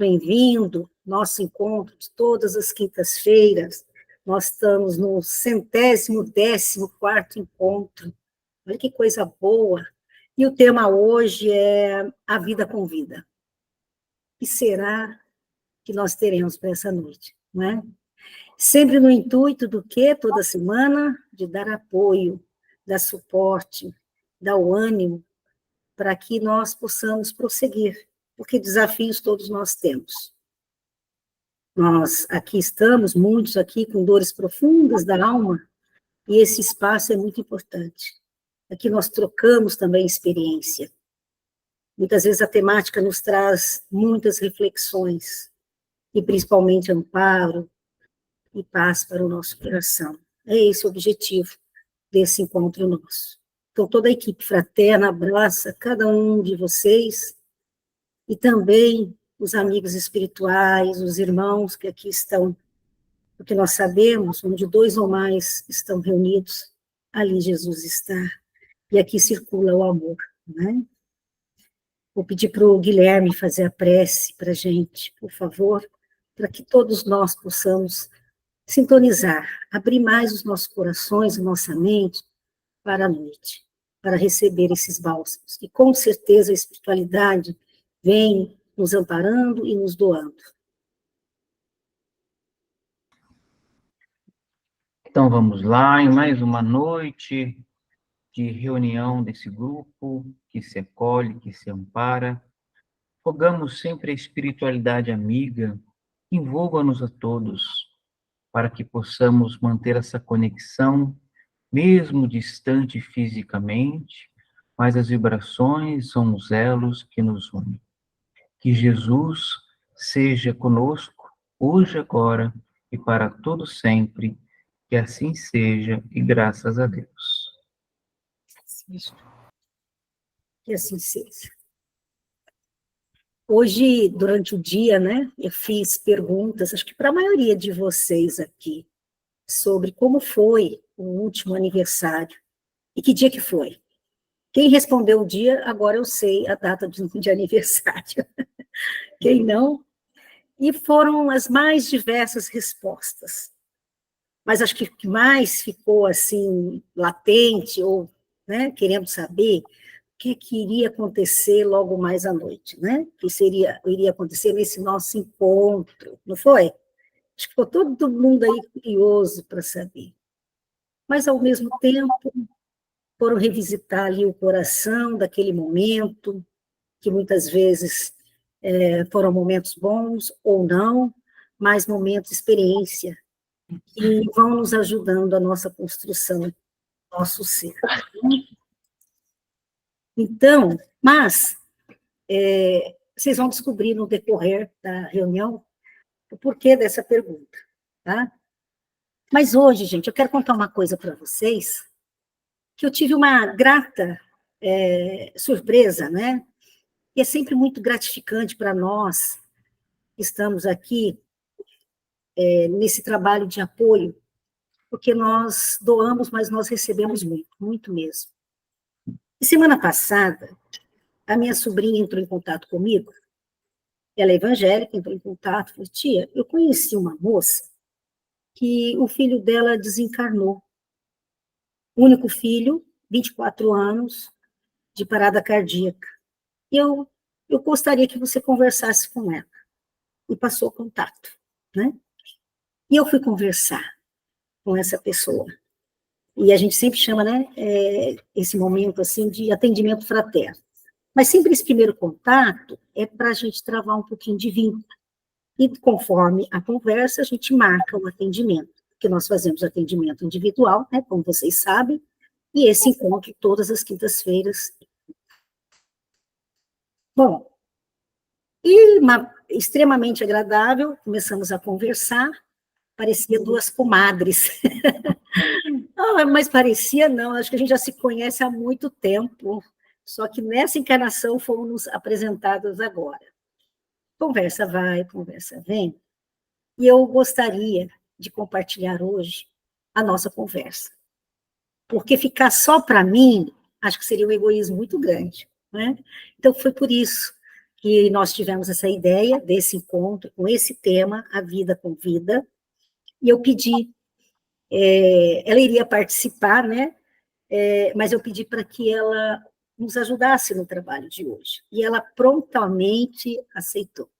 bem-vindo. Nosso encontro de todas as quintas-feiras. Nós estamos no 114º encontro. Olha que coisa boa. E o tema hoje é a vida com vida. O que será que nós teremos para essa noite, não é? Sempre no intuito do quê? Toda semana, de dar apoio, dar suporte, dar o ânimo, para que nós possamos prosseguir, porque desafios todos nós temos. Nós aqui estamos, muitos aqui com dores profundas da alma, e esse espaço é muito importante. Aqui nós trocamos também experiência. Muitas vezes a temática nos traz muitas reflexões, e principalmente amparo e paz para o nosso coração. É esse o objetivo desse encontro nosso. Então, toda a equipe fraterna abraça cada um de vocês, e também os amigos espirituais, os irmãos que aqui estão, porque nós sabemos, onde 2 ou mais estão reunidos, ali Jesus está, e aqui circula o amor, né? Vou pedir para o Guilherme fazer a prece para a gente, por favor, para que todos nós possamos sintonizar, abrir mais os nossos corações e nossa mente para a noite, para receber esses bálsamos. E com certeza a espiritualidade vem nos amparando e nos doando. Então vamos lá, em mais uma noite de reunião desse grupo que se acolhe, que se ampara. Rogamos sempre a espiritualidade amiga, envolva-nos a todos, para que possamos manter essa conexão, mesmo distante fisicamente, mas as vibrações são os elos que nos unem. Que Jesus seja conosco, hoje, agora e para todo sempre. Que assim seja, e graças a Deus. Que assim seja. Hoje, durante o dia, né, eu fiz perguntas, acho que para a maioria de vocês aqui, sobre como foi o último aniversário e que dia que foi. Quem respondeu o dia, agora eu sei a data de aniversário. Quem não? E foram as mais diversas respostas. Mas acho que o que mais ficou assim, latente, ou né, querendo saber o que iria acontecer logo mais à noite, né? O que iria acontecer nesse nosso encontro, não foi? Acho que ficou todo mundo aí curioso para saber. Mas, ao mesmo tempo, foram revisitar ali o coração daquele momento, que muitas vezes foram momentos bons ou não, mas momentos de experiência, que vão nos ajudando a nossa construção, nosso ser. Então, mas vocês vão descobrir no decorrer da reunião o porquê dessa pergunta, tá? Mas hoje, gente, eu quero contar uma coisa para vocês, que eu tive uma grata surpresa, né? E é sempre muito gratificante para nós que estamos aqui nesse trabalho de apoio, porque nós doamos, mas nós recebemos muito, muito mesmo. E semana passada, a minha sobrinha entrou em contato comigo, ela é evangélica, entrou em contato, falou, tia, eu conheci uma moça que o filho dela desencarnou. Único filho, 24 anos, de parada cardíaca. E eu gostaria que você conversasse com ela. E passou o contato, né? E eu fui conversar com essa pessoa. E a gente sempre chama, né, esse momento, assim, de atendimento fraterno. Mas sempre esse primeiro contato é para a gente travar um pouquinho de vínculo. E conforme a conversa, a gente marca o atendimento, porque nós fazemos atendimento individual, né, como vocês sabem, e esse encontro todas as quintas-feiras. Bom, extremamente agradável, começamos a conversar, parecia 2 comadres. Mas parecia não, acho que a gente já se conhece há muito tempo, só que nessa encarnação fomos apresentadas agora. Conversa vai, conversa vem, e eu gostaria de compartilhar hoje a nossa conversa. Porque ficar só para mim, acho que seria um egoísmo muito grande, né? Então, foi por isso que nós tivemos essa ideia desse encontro com esse tema, A Vida com Vida, e eu pedi, ela iria participar, né? Mas eu pedi para que ela nos ajudasse no trabalho de hoje, e ela prontamente aceitou.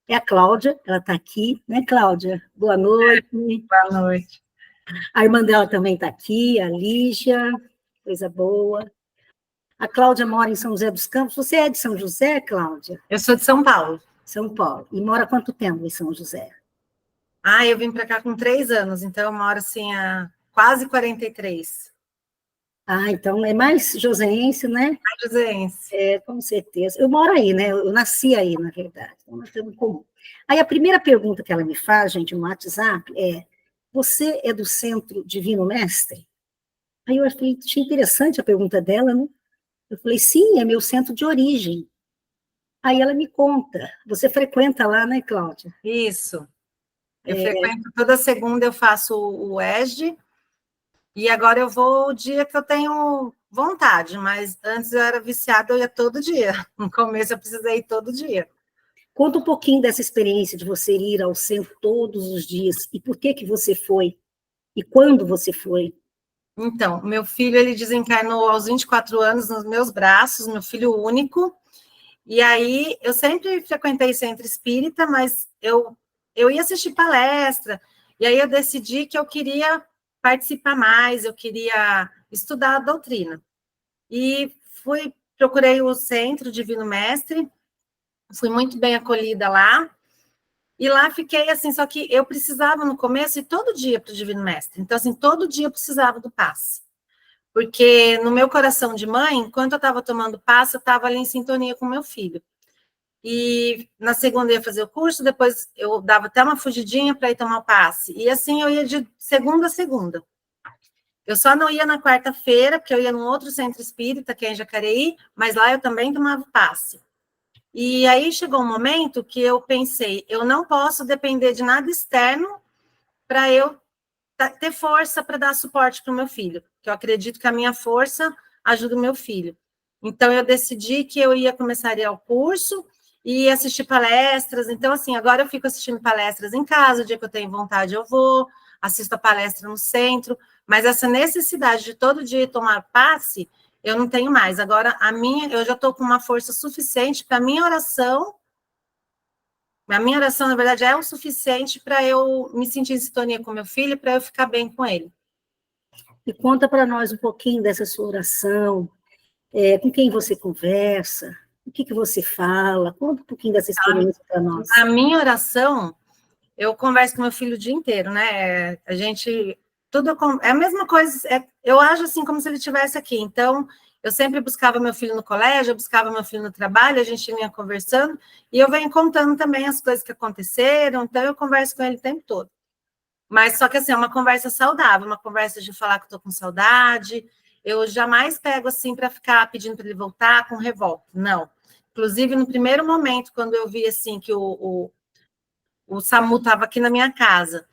É a Cláudia, ela está aqui, né, Cláudia? Boa noite. Boa noite. A irmã dela também está aqui, a Lígia, coisa boa. A Cláudia mora em São José dos Campos. Você é de São José, Cláudia? Eu sou de São Paulo. São Paulo. E mora há quanto tempo em São José? Eu vim para cá com 3 anos, então eu moro assim há quase 43. Então é mais joseense, né? Mais joseense. Com certeza. Eu moro aí, né? Eu nasci aí, na verdade. Então nós temos em comum. Aí a primeira pergunta que ela me faz, gente, no WhatsApp, você é do Centro Divino Mestre? Aí eu achei interessante a pergunta dela, né? Eu falei, sim, é meu centro de origem. Aí ela me conta, você frequenta lá, né, Cláudia? Isso. Eu frequento toda segunda, eu faço o ESD, e agora eu vou o dia que eu tenho vontade, mas antes eu era viciada, eu ia todo dia. No começo eu precisei ir todo dia. Conta um pouquinho dessa experiência de você ir ao centro todos os dias, e por que você foi, e quando você foi. Então, meu filho, ele desencarnou aos 24 anos nos meus braços, meu filho único, e aí eu sempre frequentei centro espírita, mas eu ia assistir palestra, e aí eu decidi que eu queria participar mais, eu queria estudar a doutrina. E procurei o Centro Divino Mestre, fui muito bem acolhida lá, e lá fiquei assim, só que eu precisava no começo ir todo dia para o Divino Mestre, então assim, todo dia eu precisava do passe. Porque no meu coração de mãe, enquanto eu estava tomando passe, eu estava ali em sintonia com meu filho. E na segunda eu ia fazer o curso, depois eu dava até uma fugidinha para ir tomar o passe. E assim eu ia de segunda a segunda. Eu só não ia na quarta-feira, porque eu ia num outro centro espírita, que é em Jacareí, mas lá eu também tomava passe. E aí chegou um momento que eu pensei, eu não posso depender de nada externo para eu ter força para dar suporte para o meu filho, que eu acredito que a minha força ajuda o meu filho. Então, eu decidi que eu ia começar a ir ao curso e assistir palestras. Então, assim, agora eu fico assistindo palestras em casa, o dia que eu tenho vontade eu vou, assisto a palestra no centro, mas essa necessidade de todo dia tomar passe, eu não tenho mais. Agora, eu já estou com uma força suficiente para a minha oração. A minha oração, na verdade, é o suficiente para eu me sentir em sintonia com meu filho, para eu ficar bem com ele. E conta para nós um pouquinho dessa sua oração, com quem você conversa, o que você fala, conta um pouquinho dessa experiência para nós. A minha oração, eu converso com meu filho o dia inteiro, né? A gente, tudo é a mesma coisa, eu ajo assim como se ele estivesse aqui, então eu sempre buscava meu filho no colégio, eu buscava meu filho no trabalho, a gente vinha conversando, e eu venho contando também as coisas que aconteceram, então eu converso com ele o tempo todo. Mas só que assim, é uma conversa saudável, uma conversa de falar que estou com saudade, eu jamais pego assim para ficar pedindo para ele voltar com revolta, não. Inclusive, no primeiro momento, quando eu vi assim que o SAMU estava aqui na minha casa,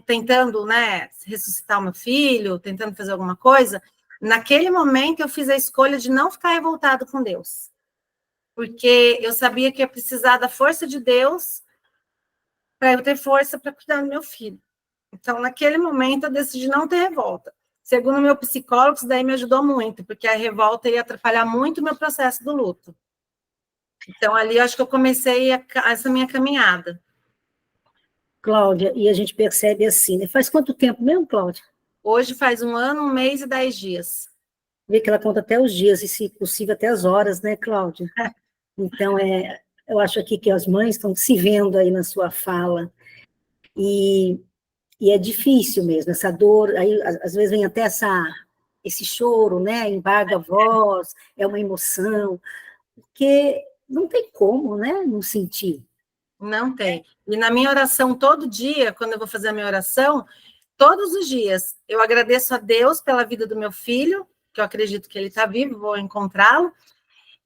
tentando, né, ressuscitar o meu filho, tentando fazer alguma coisa, naquele momento eu fiz a escolha de não ficar revoltado com Deus, porque eu sabia que ia precisar da força de Deus para eu ter força para cuidar do meu filho. Então, naquele momento, eu decidi não ter revolta. Segundo meu psicólogo, isso daí me ajudou muito, porque a revolta ia atrapalhar muito o meu processo do luto. Então, ali, eu acho que eu comecei essa minha caminhada. Cláudia, e a gente percebe assim, né? Faz quanto tempo mesmo, Cláudia? Hoje faz 1 ano, 1 mês e 10 dias. Vê que ela conta até os dias, e se possível até as horas, né, Cláudia? Então, eu acho aqui que as mães estão se vendo aí na sua fala, e é difícil mesmo, essa dor, aí às vezes vem até esse choro, né, embarga a voz, é uma emoção, porque não tem como, né, não sentir. Não tem. E na minha oração, todo dia, quando eu vou fazer a minha oração, todos os dias, eu agradeço a Deus pela vida do meu filho, que eu acredito que ele está vivo, vou encontrá-lo,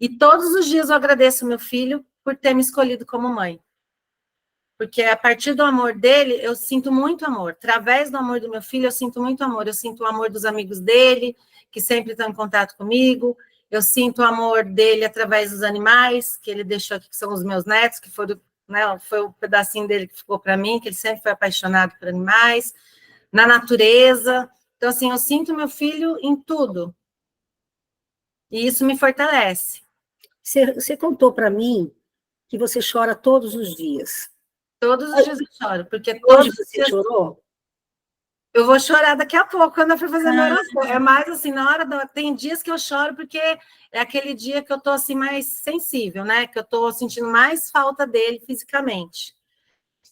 e todos os dias eu agradeço ao meu filho por ter me escolhido como mãe. Porque a partir do amor dele, eu sinto muito amor. Através do amor do meu filho, eu sinto muito amor. Eu sinto o amor dos amigos dele, que sempre estão em contato comigo. eu sinto o amor dele através dos animais, que ele deixou aqui, que são os meus netos, que foram, né, foi o pedacinho dele que ficou para mim, que ele sempre foi apaixonado por animais, na natureza. Então, assim, eu sinto meu filho em tudo. E isso me fortalece. Você contou para mim que você chora todos os dias. Todos os dias eu choro, porque Hoje todos os você dias... chorou? Eu vou chorar daqui a pouco, quando eu for fazer minha oração. É mais assim, na hora da... Tem dias que eu choro porque é aquele dia que eu tô assim mais sensível, né? Que eu tô sentindo mais falta dele fisicamente.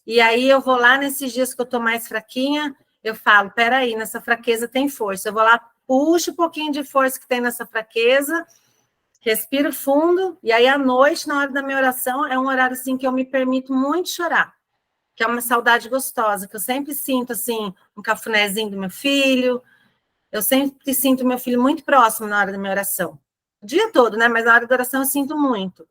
E aí eu vou lá nesses dias que eu tô mais fraquinha, eu falo, peraí, nessa fraqueza tem força. Eu vou lá, puxo um pouquinho de força que tem nessa fraqueza, respiro fundo, e aí à noite, na hora da minha oração, é um horário assim que eu me permito muito chorar, que é uma saudade gostosa, que eu sempre sinto, assim, um cafunézinho do meu filho, eu sempre sinto meu filho muito próximo na hora da minha oração. O dia todo, né? Mas na hora da oração eu sinto muito.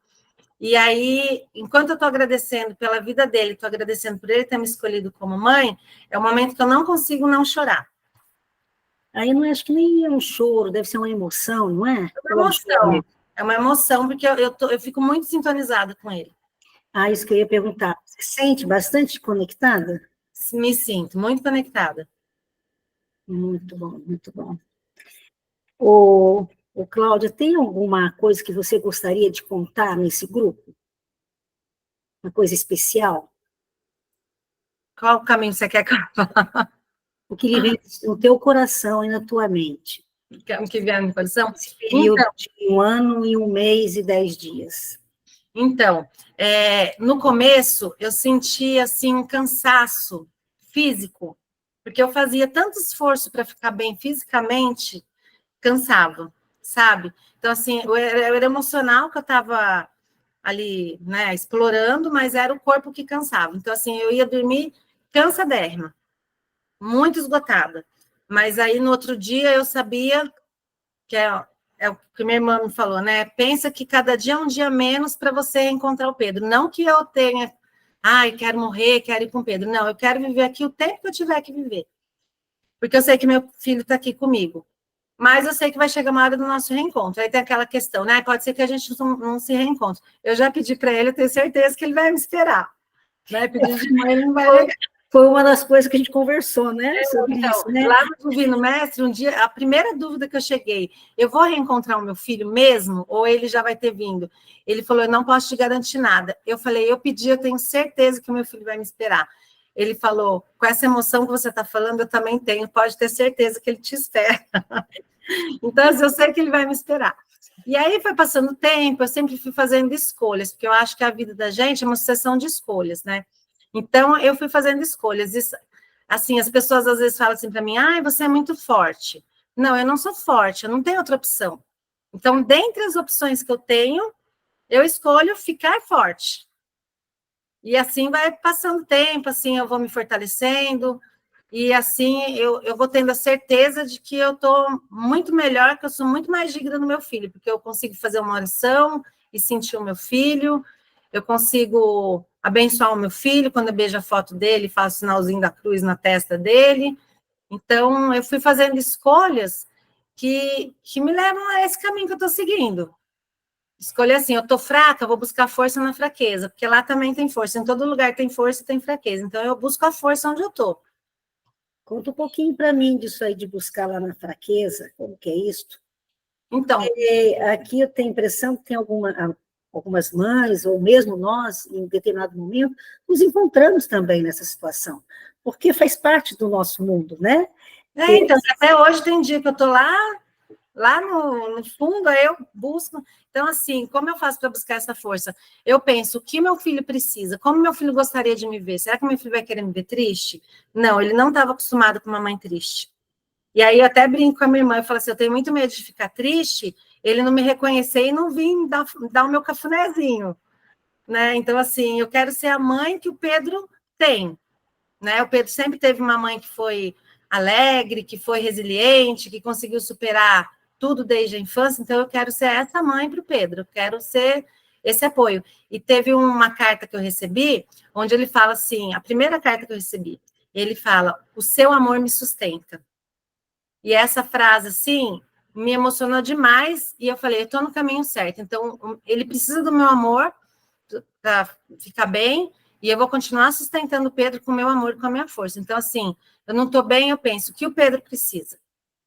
E aí, enquanto eu estou agradecendo pela vida dele, estou agradecendo por ele ter me escolhido como mãe, é um momento que eu não consigo não chorar. Aí não acho que nem é um choro, deve ser uma emoção, não é? É uma emoção, porque eu fico muito sintonizada com ele. Ah, isso que eu ia perguntar. Você sente bastante conectada? Me sinto muito conectada. Muito bom, muito bom. Ô, Cláudia, tem alguma coisa que você gostaria de contar nesse grupo? Uma coisa especial? Qual o caminho você quer que eu O que lhe vem no teu coração e na tua mente? que vier no coração? Esse período de 1 ano e 1 mês e 10 dias. Então, no começo, eu sentia, assim, um cansaço físico, porque eu fazia tanto esforço para ficar bem fisicamente, cansava, sabe? Então, assim, era emocional que eu estava ali, né, explorando, mas era o corpo que cansava. Então, assim, eu ia dormir cansadérrima, muito esgotada. Mas aí, no outro dia, eu sabia que é o que minha irmã me falou, né? Pensa que cada dia é um dia menos para você encontrar o Pedro. Não que eu tenha, ai, quero morrer, quero ir com o Pedro. Não, eu quero viver aqui o tempo que eu tiver que viver. Porque eu sei que meu filho está aqui comigo. Mas eu sei que vai chegar uma hora do nosso reencontro. Aí tem aquela questão, né? Pode ser que a gente não se reencontre. Eu já pedi para ele, eu tenho certeza que ele vai me esperar. Né? Pedir de mãe, ele não vai negar. Foi uma das coisas que a gente conversou, né? Sobre isso, né? Lá no Divino Mestre, um dia, a primeira dúvida que eu cheguei, eu vou reencontrar o meu filho mesmo, ou ele já vai ter vindo? Ele falou, eu não posso te garantir nada. Eu falei, eu pedi, eu tenho certeza que o meu filho vai me esperar. Ele falou, com essa emoção que você está falando, eu também tenho, pode ter certeza que ele te espera. Então, assim, eu sei que ele vai me esperar. E aí foi passando o tempo, eu sempre fui fazendo escolhas, porque eu acho que a vida da gente é uma sucessão de escolhas, né? Então, eu fui fazendo escolhas. Isso, assim, as pessoas às vezes falam assim para mim, você é muito forte. Não, eu não sou forte, eu não tenho outra opção. Então, dentre as opções que eu tenho, eu escolho ficar forte. E assim vai passando o tempo, assim eu vou me fortalecendo, e assim eu vou tendo a certeza de que eu estou muito melhor, que eu sou muito mais digna do meu filho, porque eu consigo fazer uma oração e sentir o meu filho, eu consigo abençoar o meu filho, quando eu beijo a foto dele, faço o sinalzinho da cruz na testa dele. Então, eu fui fazendo escolhas que me levam a esse caminho que eu estou seguindo. Escolher assim, eu estou fraca, eu vou buscar força na fraqueza, porque lá também tem força, em todo lugar tem força e tem fraqueza, então eu busco a força onde eu estou. Conta um pouquinho para mim disso aí de buscar lá na fraqueza, como que é isso? Então, aqui eu tenho a impressão que tem algumas mães, ou mesmo nós, em determinado momento, nos encontramos também nessa situação, porque faz parte do nosso mundo, né? então, até hoje tem dia que eu estou lá no fundo, aí eu busco. Então, assim, como eu faço para buscar essa força? Eu penso, o que meu filho precisa? Como meu filho gostaria de me ver? Será que meu filho vai querer me ver triste? Não, ele não estava acostumado com uma mãe triste. E aí eu até brinco com a minha irmã, eu falo assim, eu tenho muito medo de ficar triste, ele não me reconhecer e não vir dar o meu cafunézinho, né? Então, assim, eu quero ser a mãe que o Pedro tem, né? O Pedro sempre teve uma mãe que foi alegre, que foi resiliente, que conseguiu superar tudo desde a infância, então eu quero ser essa mãe para o Pedro, eu quero ser esse apoio. E teve uma carta que eu recebi, onde ele fala assim, a primeira carta que eu recebi, ele fala, o seu amor me sustenta. E essa frase, assim, me emocionou demais, e eu falei, eu estou no caminho certo, então ele precisa do meu amor para ficar bem, e eu vou continuar sustentando o Pedro com o meu amor, com a minha força. Então, assim, eu não estou bem, eu penso, o que o Pedro precisa?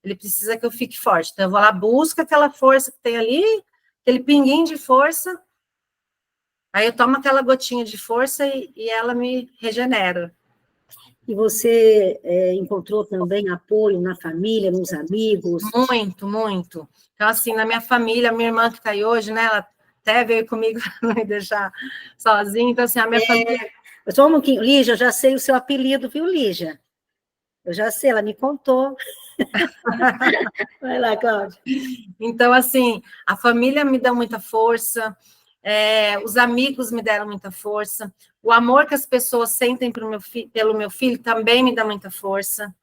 Ele precisa que eu fique forte. Então, eu vou lá, busco aquela força que tem ali, aquele pinguinho de força, aí eu tomo aquela gotinha de força e ela me regenera. E você encontrou também apoio na família, nos amigos? Muito, muito. Então, assim, na minha família, minha irmã que está aí hoje, né, ela até veio comigo para não me deixar sozinha. Então, assim, a minha família... Só um pouquinho. Lígia, eu já sei o seu apelido, viu, Lígia? Eu já sei, ela me contou. Vai lá, Cláudia. Então, assim, a família me dá muita força, os amigos me deram muita força, o amor que as pessoas sentem pelo meu filho também me dá muita força.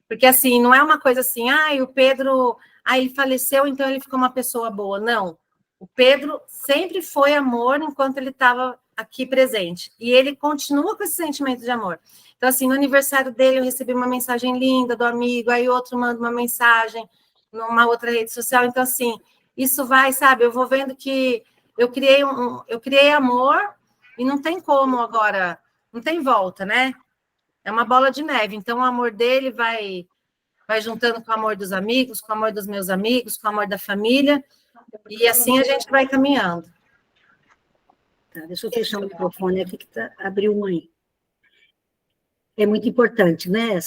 Porque, assim, não é uma coisa assim, o Pedro, ele faleceu, então ele ficou uma pessoa boa. Não. O Pedro sempre foi amor enquanto ele estava aqui presente. E ele continua com esse sentimento de amor. Então, assim, no aniversário dele, eu recebi uma mensagem linda do amigo, aí outro manda uma mensagem numa outra rede social. Então, assim, isso vai, sabe? Eu vou vendo que eu criei amor e não tem como agora, não tem volta, né? É uma bola de neve, então o amor dele vai juntando com o amor dos amigos, com o amor dos meus amigos, com o amor da família, e assim a gente vai caminhando. Tá, deixa eu fechar o microfone aqui que abriu um aí. É muito importante, né?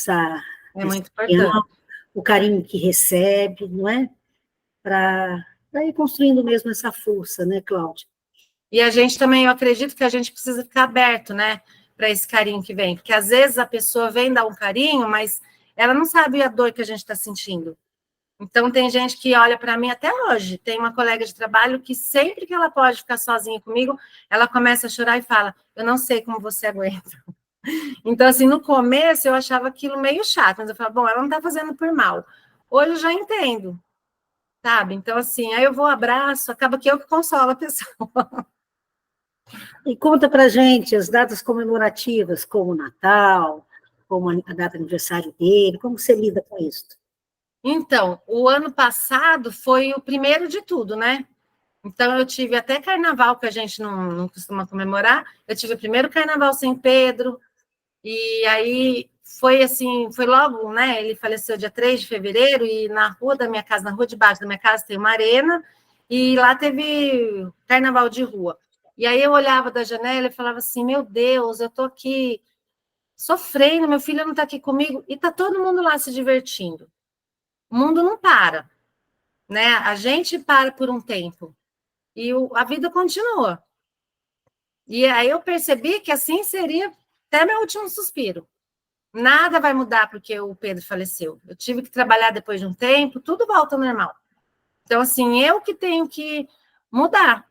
É muito importante. O carinho que recebe, não é? Para ir construindo mesmo essa força, né, Cláudia? E a gente também, eu acredito que a gente precisa ficar aberto, né, para esse carinho que vem, porque às vezes a pessoa vem dar um carinho, mas ela não sabe a dor que a gente está sentindo. Então, tem gente que olha para mim até hoje. Tem uma colega de trabalho que sempre que ela pode ficar sozinha comigo, ela começa a chorar e fala, eu não sei como você aguenta. Então, assim, no começo eu achava aquilo meio chato, mas eu falava, bom, ela não está fazendo por mal. Hoje eu já entendo, sabe? Então, assim, aí eu vou, abraço, acaba que eu que consolo a pessoa. E conta para gente as datas comemorativas, como o Natal, como a data de aniversário dele, como você lida com isso? Então, o ano passado foi o primeiro de tudo, né? Então, eu tive até carnaval, que a gente não costuma comemorar, eu tive o primeiro carnaval sem Pedro, e aí foi assim, foi logo, né? Ele faleceu dia 3 de fevereiro, e na rua da minha casa, na rua de baixo da minha casa, tem uma arena, e lá teve carnaval de rua. E aí eu olhava da janela e falava assim, meu Deus, eu tô aqui sofrendo, meu filho não tá aqui comigo, e tá todo mundo lá se divertindo. O mundo não para, né? A gente para por um tempo, e a vida continua. E aí eu percebi que assim seria até meu último suspiro. Nada vai mudar porque o Pedro faleceu. Eu tive que trabalhar depois de um tempo, tudo volta ao normal. Então, assim, eu que tenho que mudar,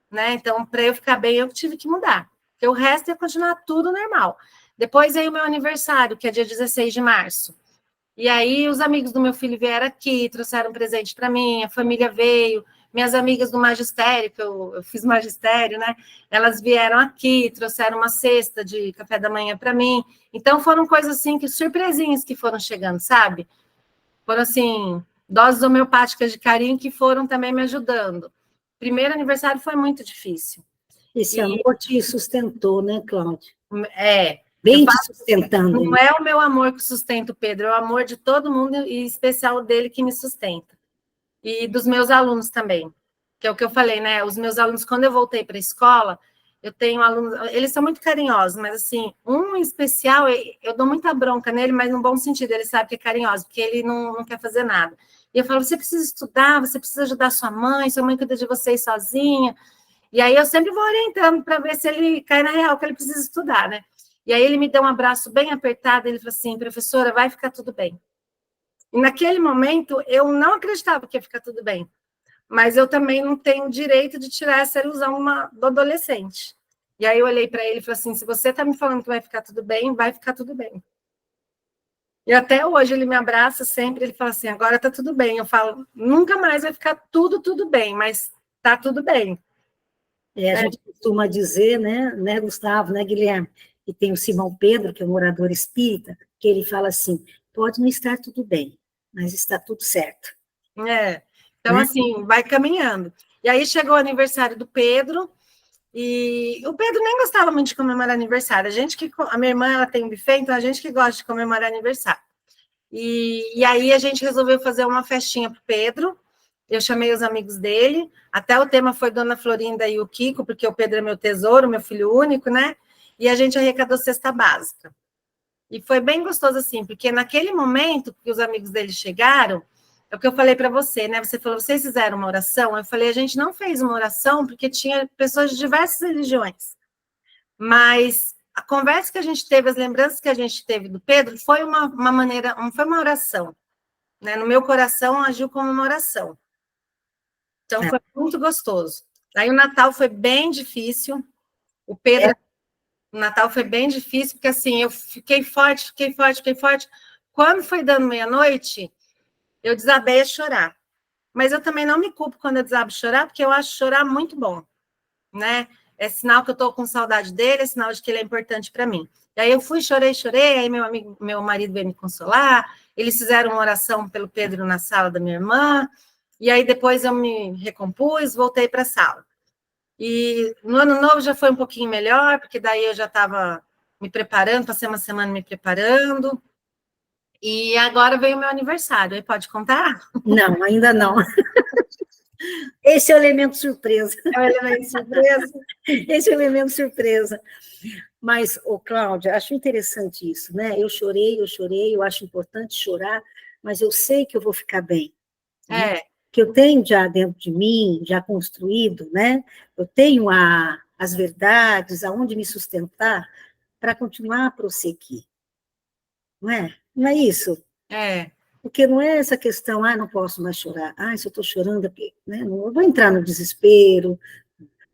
né? Então, para eu ficar bem, eu tive que mudar. Porque o resto ia continuar tudo normal. Depois veio o meu aniversário, que é dia 16 de março. E aí os amigos do meu filho vieram aqui, trouxeram um presente para mim, a família veio, minhas amigas do magistério, que eu fiz magistério, né? Elas vieram aqui, trouxeram uma cesta de café da manhã para mim. Então foram coisas assim, que surpresinhas que foram chegando, sabe? Foram assim, doses homeopáticas de carinho que foram também me ajudando. Primeiro aniversário foi muito difícil. Esse amor te sustentou, né, Cláudia? Bem te sustentando. Não é o meu amor que sustenta o Pedro, é o amor de todo mundo, e em especial dele que me sustenta. E dos meus alunos também, que é o que eu falei, né? Os meus alunos, quando eu voltei para a escola, eu tenho alunos, eles são muito carinhosos, mas assim, um em especial, eu dou muita bronca nele, mas no bom sentido, ele sabe que é carinhoso, porque ele não quer fazer nada. E eu falo, você precisa estudar, você precisa ajudar sua mãe cuida de vocês sozinha. E aí eu sempre vou orientando para ver se ele cai na real, que ele precisa estudar, né? E aí ele me deu um abraço bem apertado, ele falou assim, professora, vai ficar tudo bem. E naquele momento, eu não acreditava que ia ficar tudo bem. Mas eu também não tenho direito de tirar essa ilusão do adolescente. E aí eu olhei para ele e falei assim, se você está me falando que vai ficar tudo bem, vai ficar tudo bem. E até hoje ele me abraça sempre, ele fala assim, agora está tudo bem. Eu falo, nunca mais vai ficar tudo bem, mas está tudo bem. A gente costuma dizer, né, Gustavo, né, Guilherme, e tem o Simão Pedro, que é um orador espírita, que ele fala assim, pode não estar tudo bem, mas está tudo certo. Então, assim, vai caminhando. E aí chegou o aniversário do Pedro, e o Pedro nem gostava muito de comemorar aniversário. A minha irmã, ela tem um buffet, então a gente que gosta de comemorar aniversário. E aí a gente resolveu fazer uma festinha para o Pedro. Eu chamei os amigos dele. Até o tema foi Dona Florinda e o Kiko, porque o Pedro é meu tesouro, meu filho único, né? E a gente arrecadou cesta básica. E foi bem gostoso assim, porque naquele momento que os amigos dele chegaram, é o que eu falei para você, né? Você falou, vocês fizeram uma oração? Eu falei, a gente não fez uma oração porque tinha pessoas de diversas religiões. Mas a conversa que a gente teve, as lembranças que a gente teve do Pedro, foi uma maneira, foi uma oração. Né? No meu coração, agiu como uma oração. Então, foi muito gostoso. Aí o Natal foi bem difícil. O Pedro, o Natal foi bem difícil, porque assim, eu fiquei forte. Quando foi dando meia-noite, eu desabei a chorar. Mas eu também não me culpo quando eu desabo a chorar, porque eu acho chorar muito bom, né? É sinal que eu estou com saudade dele, é sinal de que ele é importante para mim. E aí eu fui, chorei, aí meu marido veio me consolar, eles fizeram uma oração pelo Pedro na sala da minha irmã, e aí depois eu me recompus, voltei para a sala. E no ano novo já foi um pouquinho melhor, porque daí eu já estava me preparando, passei uma semana me preparando, e agora veio o meu aniversário, aí pode contar? Não, ainda não. Esse é o elemento surpresa. É o elemento surpresa? Esse é o elemento surpresa. Mas, Cláudia, acho interessante isso, né? Eu chorei, eu acho importante chorar, mas eu sei que eu vou ficar bem. Né? Que eu tenho já dentro de mim, já construído, né? Eu tenho as verdades, aonde me sustentar para continuar a prosseguir. Não é? Não é isso? Porque não é essa questão, não posso mais chorar. Se eu estou chorando, né? Não vou entrar no desespero,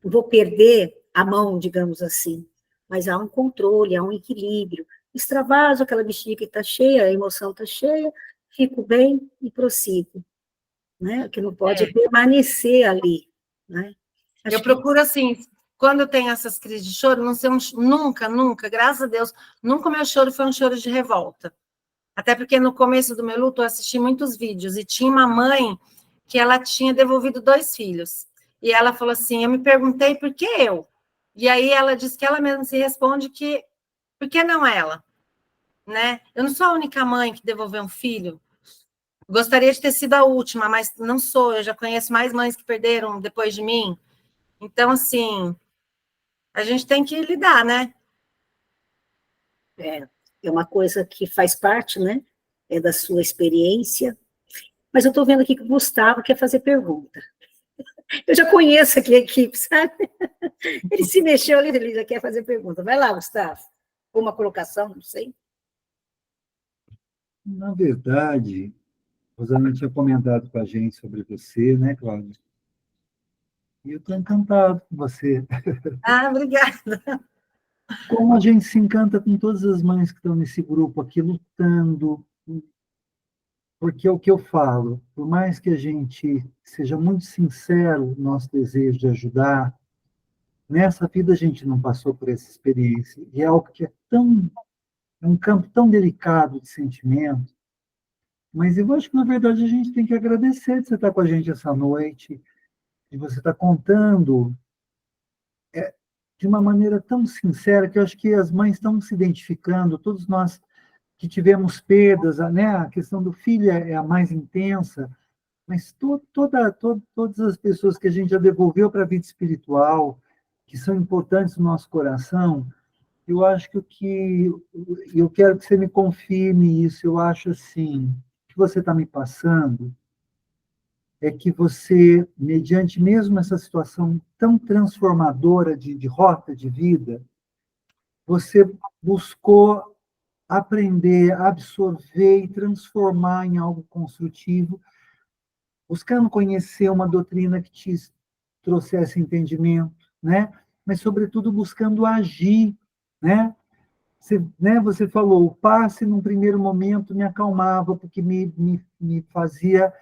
não vou perder a mão, digamos assim. Mas há um controle, há um equilíbrio. Extravaso aquela bexiga que está cheia, a emoção está cheia, fico bem e prossigo. Né? O que não pode é permanecer ali. Né? Eu procuro, assim, quando eu tenho essas crises de choro, não ser nunca, graças a Deus, nunca o meu choro foi um choro de revolta. Até porque no começo do meu luto eu assisti muitos vídeos e tinha uma mãe que ela tinha devolvido 2 filhos. E ela falou assim, eu me perguntei por que eu? E aí ela disse que ela mesma se responde que por que não ela? Né? Eu não sou a única mãe que devolveu um filho. Gostaria de ter sido a última, mas não sou. Eu já conheço mais mães que perderam depois de mim. Então, assim, a gente tem que lidar, né? É uma coisa que faz parte, né? É da sua experiência. Mas eu estou vendo aqui que o Gustavo quer fazer pergunta. Eu já conheço aqui a equipe, sabe? Ele se mexeu ali, ele já quer fazer pergunta. Vai lá, Gustavo. Uma colocação, não sei. Na verdade, Rosana tinha comentado com a gente sobre você, né, Cláudia? E eu estou encantado com você. Obrigada. Como a gente se encanta com todas as mães que estão nesse grupo aqui lutando, porque é o que eu falo, por mais que a gente seja muito sincero no nosso desejo de ajudar, nessa vida a gente não passou por essa experiência, e é algo que é um campo tão delicado de sentimento, mas eu acho que, na verdade, a gente tem que agradecer de você estar com a gente essa noite, de você estar contando de uma maneira tão sincera, que eu acho que as mães estão se identificando, todos nós que tivemos perdas, né? A questão do filho é a mais intensa, mas todas as pessoas que a gente já devolveu para a vida espiritual, que são importantes no nosso coração, eu acho que eu quero que você me confirme isso, eu acho assim, o que você está me passando é que você, mediante mesmo essa situação tão transformadora de rota de vida, você buscou aprender, absorver e transformar em algo construtivo, buscando conhecer uma doutrina que te trouxesse entendimento, né? Mas, sobretudo, buscando agir, né? Você falou, o passe, num primeiro momento, me acalmava, porque me fazia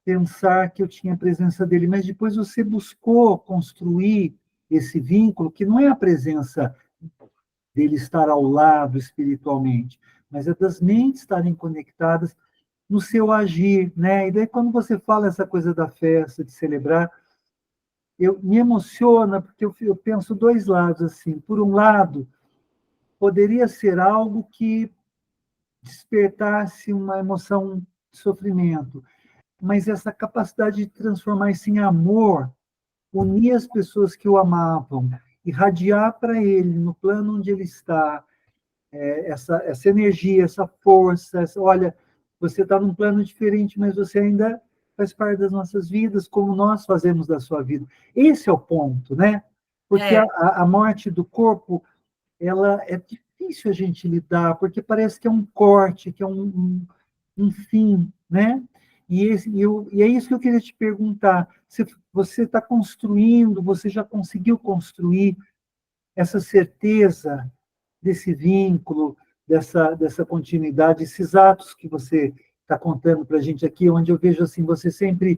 pensar que eu tinha a presença dele, mas depois você buscou construir esse vínculo, que não é a presença dele estar ao lado espiritualmente, mas é das mentes estarem conectadas no seu agir, né? E daí, quando você fala essa coisa da festa, de celebrar, me emociona, porque eu penso dois lados, assim. Por um lado, poderia ser algo que despertasse uma emoção de sofrimento, mas essa capacidade de transformar isso em amor, unir as pessoas que o amavam, irradiar para ele, no plano onde ele está, essa energia, essa força, olha, você está num plano diferente, mas você ainda faz parte das nossas vidas, como nós fazemos da sua vida. Esse é o ponto, né? Porque a morte do corpo, ela é difícil a gente lidar, porque parece que é um corte, que é um fim, né? E é isso que eu queria te perguntar. Se você está construindo, você já conseguiu construir essa certeza desse vínculo, dessa continuidade, esses atos que você está contando para a gente aqui, onde eu vejo assim, você sempre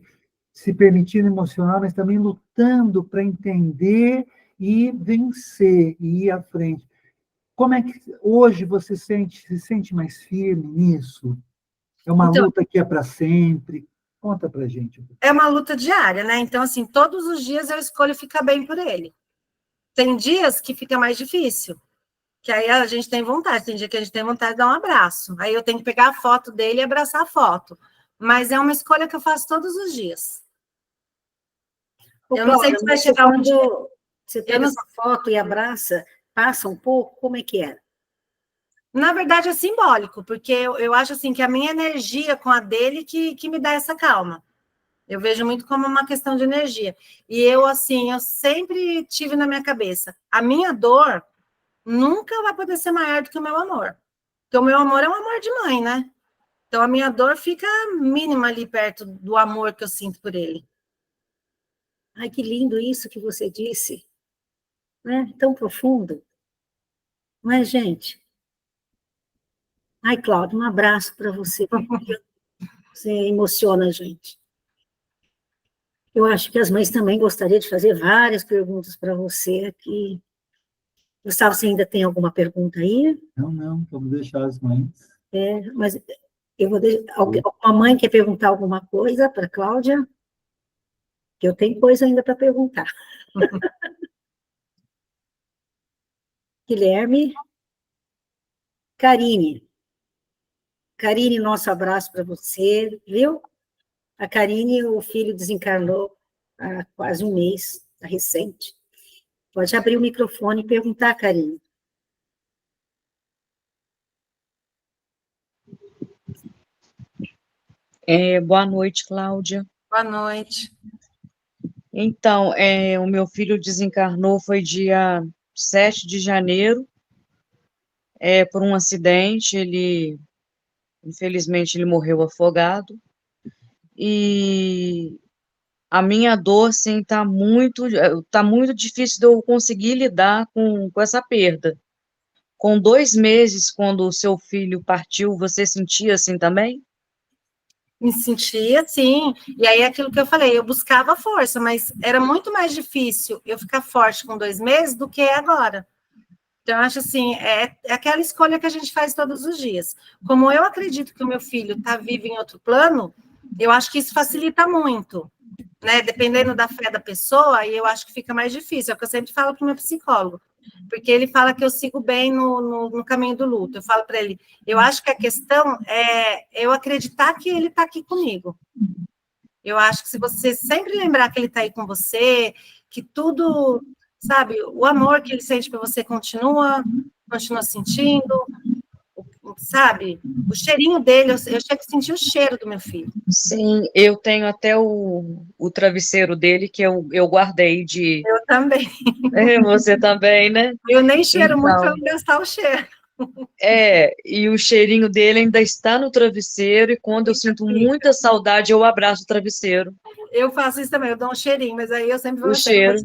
se permitindo emocionar, mas também lutando para entender e vencer, e ir à frente. Como é que hoje você se sente mais firme nisso? É uma luta que é para sempre? Conta para a gente. É uma luta diária, né? Então, assim, todos os dias eu escolho ficar bem por ele. Tem dias que fica mais difícil, que aí a gente tem vontade, tem dia que a gente tem vontade de dar um abraço. Aí eu tenho que pegar a foto dele e abraçar a foto. Mas é uma escolha que eu faço todos os dias. Eu não sei se vai chegar um dia. Você pega essa foto e abraça, passa um pouco, como é que é? Na verdade, é simbólico, porque eu acho assim que a minha energia com a dele que me dá essa calma. Eu vejo muito como uma questão de energia. E eu, assim, eu sempre tive na minha cabeça, a minha dor nunca vai poder ser maior do que o meu amor. Porque o meu amor é um amor de mãe, né? Então, a minha dor fica mínima ali perto do amor que eu sinto por ele. Ai, que lindo isso que você disse. Né? Tão profundo. Não é, gente? Ai, Cláudia, um abraço para você. Você emociona a gente. Eu acho que as mães também gostariam de fazer várias perguntas para você aqui. Gustavo, você ainda tem alguma pergunta aí? Não, vamos deixar as mães. Mas eu vou deixar. Alguma mãe quer perguntar alguma coisa para a Cláudia? Que eu tenho coisa ainda para perguntar. Guilherme. Karine, nosso abraço para você, viu? A Karine, o filho desencarnou há quase um mês, tá recente. Pode abrir o microfone e perguntar, Karine. Boa noite, Cláudia. Boa noite. Então, o meu filho desencarnou, foi dia 7 de janeiro, por um acidente, infelizmente, ele morreu afogado, e a minha dor, assim, tá muito difícil de eu conseguir lidar com essa perda. Com 2 meses, quando o seu filho partiu, você sentia assim também? Me sentia assim, e aí aquilo que eu falei, eu buscava força, mas era muito mais difícil eu ficar forte com 2 meses do que é agora. Então, eu acho assim, é aquela escolha que a gente faz todos os dias. Como eu acredito que o meu filho está vivo em outro plano, eu acho que isso facilita muito, né? Dependendo da fé da pessoa, aí eu acho que fica mais difícil. É o que eu sempre falo para o meu psicólogo, porque ele fala que eu sigo bem no caminho do luto. Eu falo para ele, eu acho que a questão é eu acreditar que ele está aqui comigo. Eu acho que se você sempre lembrar que ele está aí com você, que tudo, sabe, o amor que ele sente por você continua sentindo, sabe? O cheirinho dele, eu chego a sentir o cheiro do meu filho. Sim, eu tenho até o travesseiro dele que eu guardei de... Eu também. Você também, né? Eu nem cheiro muito para não gastar o cheiro. E o cheirinho dele ainda está no travesseiro, e quando eu sinto muita saudade, eu abraço o travesseiro. Eu faço isso também, eu dou um cheirinho, mas aí eu sempre vou... O cheiro.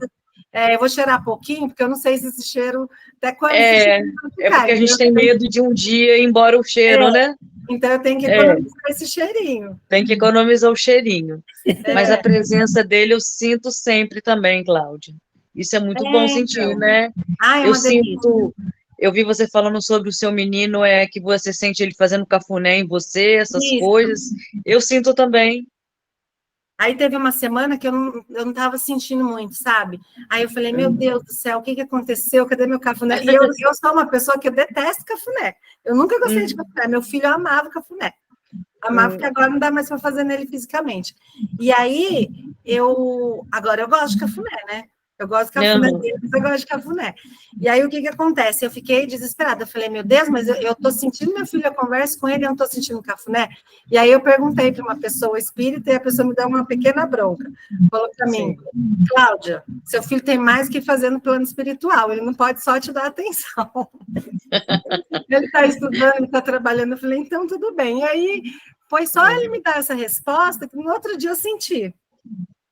Eu vou cheirar pouquinho, porque eu não sei se esse cheiro... Até quando porque a gente tem medo de um dia ir embora o cheiro, né? Então eu tenho que economizar esse cheirinho. Tem que economizar o cheirinho. Mas a presença dele eu sinto sempre também, Cláudia. Isso é muito bom sentir, né? É uma delícia. eu vi você falando sobre o seu menino, que você sente ele fazendo cafuné em você, essas Isso. coisas. Eu sinto também. Aí teve uma semana que eu não estava sentindo muito, sabe? Aí eu falei, meu Deus do céu, o que aconteceu? Cadê meu cafuné? E eu sou uma pessoa que eu detesto cafuné. Eu nunca gostei de cafuné. Meu filho amava cafuné. Amava, porque agora não dá mais para fazer nele fisicamente. E aí, agora eu gosto de cafuné, né? Eu gosto de cafuné dele, mas eu gosto de cafuné. E aí, o que acontece? Eu fiquei desesperada. Eu falei, meu Deus, mas eu tô sentindo meu filho, eu converso com ele, eu não tô sentindo cafuné. E aí, eu perguntei para uma pessoa espírita e a pessoa me deu uma pequena bronca. Falou para mim, Cláudia, seu filho tem mais que fazer no plano espiritual, ele não pode só te dar atenção. Ele está estudando, ele está trabalhando. Eu falei, então, tudo bem. E aí, foi só ele me dar essa resposta que no outro dia eu senti.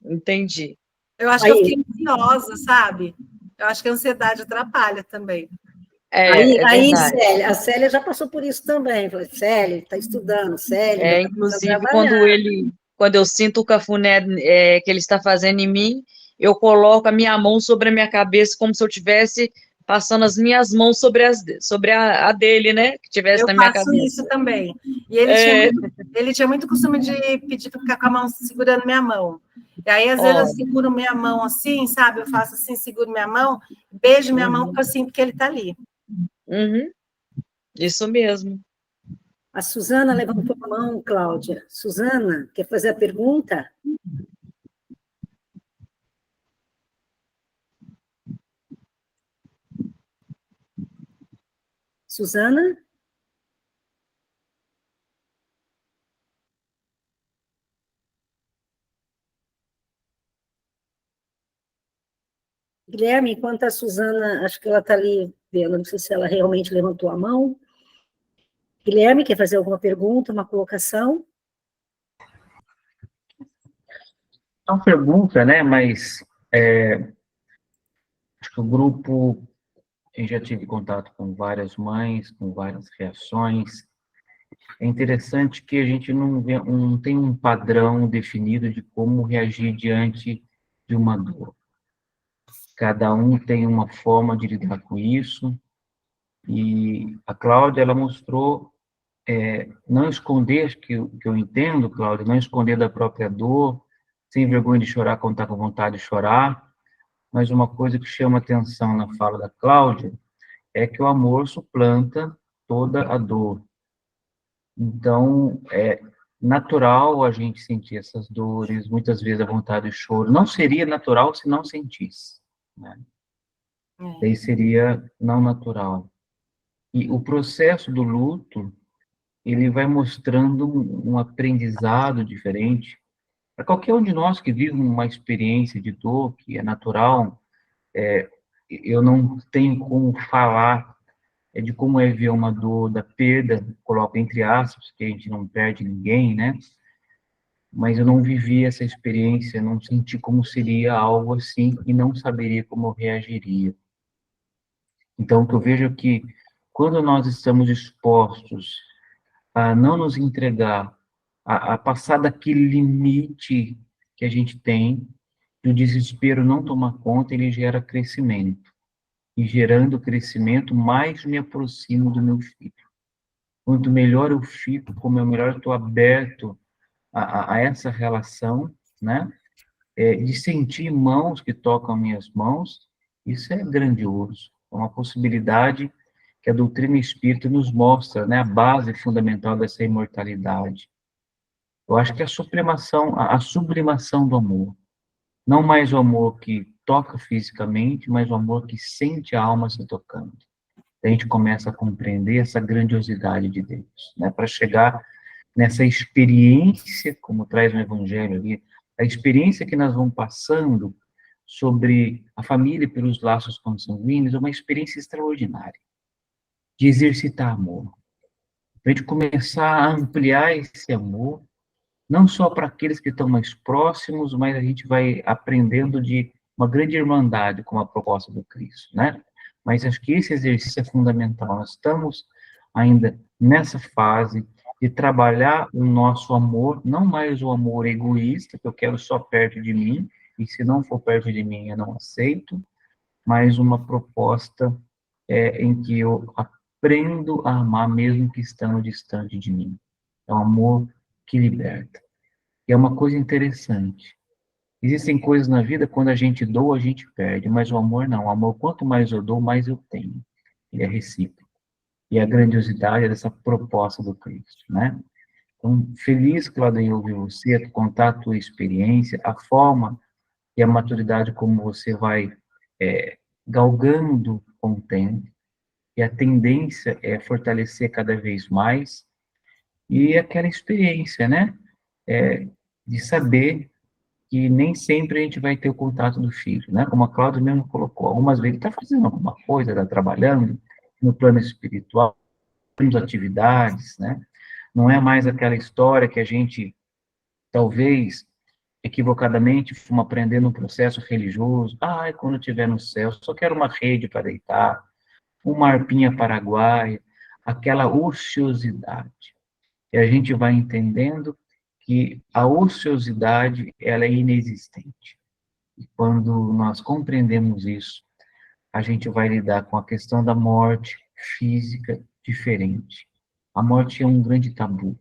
Entendi. Eu acho que eu fiquei ansiosa, sabe? Eu acho que a ansiedade atrapalha também. Aí, Célia, a Célia já passou por isso também. Falei, Célia, está estudando, Célia. Inclusive, quando eu sinto o cafuné que ele está fazendo em mim, eu coloco a minha mão sobre a minha cabeça, como se eu estivesse passando as minhas mãos sobre a dele, né? Que tivesse na minha cabeça. Eu faço isso também. E ele tinha muito costume de pedir para ficar com a mão segurando minha mão. E aí, às vezes, eu seguro minha mão assim, sabe? Eu faço assim, seguro minha mão, beijo minha mão, porque eu sinto que ele está ali. Isso mesmo. A Suzana levantou a mão, Cláudia. Suzana, quer fazer a pergunta? Suzana? Guilherme, enquanto a Suzana, acho que ela está ali vendo, não sei se ela realmente levantou a mão. Guilherme, quer fazer alguma pergunta, uma colocação? É uma pergunta, né? Mas acho que o grupo, eu já tive contato com várias mães, com várias reações. É interessante que a gente não tem um padrão definido de como reagir diante de uma dor. Cada um tem uma forma de lidar com isso. E a Cláudia, ela mostrou não esconder, acho que eu entendo, Cláudia, não esconder da própria dor, sem vergonha de chorar quando está com vontade de chorar. Mas uma coisa que chama atenção na fala da Cláudia é que o amor suplanta toda a dor. Então, é natural a gente sentir essas dores, muitas vezes a vontade de choro. Não seria natural se não sentisse, né? Daí seria não natural. E o processo do luto, ele vai mostrando um aprendizado diferente. Para qualquer um de nós que vive uma experiência de dor, que é natural, eu não tenho como falar de como é ver uma dor da perda, coloco entre aspas, que a gente não perde ninguém, né? Mas eu não vivi essa experiência, não senti como seria algo assim e não saberia como eu reagiria. Então, o que eu vejo é que quando nós estamos expostos a não nos entregar, a passar daquele limite que a gente tem, e o desespero não tomar conta, ele gera crescimento. E gerando crescimento, mais me aproximo do meu filho. Quanto melhor eu fico, como melhor eu estou aberto a essa relação, né? De sentir mãos que tocam minhas mãos, isso é grandioso. É uma possibilidade que a doutrina espírita nos mostra, né? A base fundamental dessa imortalidade. Eu acho que a sublimação do amor. Não mais o amor que toca fisicamente, mas o amor que sente a alma se tocando. A gente começa a compreender essa grandiosidade de Deus, né? Para chegar nessa experiência, como traz no Evangelho ali, a experiência que nós vamos passando sobre a família pelos laços consanguíneos é uma experiência extraordinária de exercitar amor. Para a gente começar a ampliar esse amor, não só para aqueles que estão mais próximos, mas a gente vai aprendendo de uma grande irmandade com a proposta do Cristo, né? Mas acho que esse exercício é fundamental. Nós estamos ainda nessa fase de trabalhar o nosso amor, não mais o amor egoísta, que eu quero só perto de mim, e se não for perto de mim eu não aceito, mas uma proposta em que eu aprendo a amar mesmo que estando distante de mim. É um amor que liberta. E é uma coisa interessante. Existem coisas na vida, quando a gente doa, a gente perde, mas o amor não. O amor, quanto mais eu dou, mais eu tenho. Ele é recíproco. E a grandiosidade dessa proposta do Cristo, né? Então, feliz, Claudia, em ouvir você, contar a tua experiência, a forma e a maturidade como você vai galgando com o tempo, e a tendência é fortalecer cada vez mais, e aquela experiência, né? De saber que nem sempre a gente vai ter o contato do filho, né? Como a Cláudia mesmo colocou, algumas vezes está fazendo alguma coisa, está trabalhando no plano espiritual, temos atividades, né? Não é mais aquela história que a gente, talvez, equivocadamente, fomos aprender no processo religioso. Ai, quando eu estiver no céu, só quero uma rede para deitar, uma arpinha paraguaia, aquela ociosidade. E a gente vai entendendo que a ociosidade, ela é inexistente. E quando nós compreendemos isso, a gente vai lidar com a questão da morte física diferente. A morte é um grande tabu.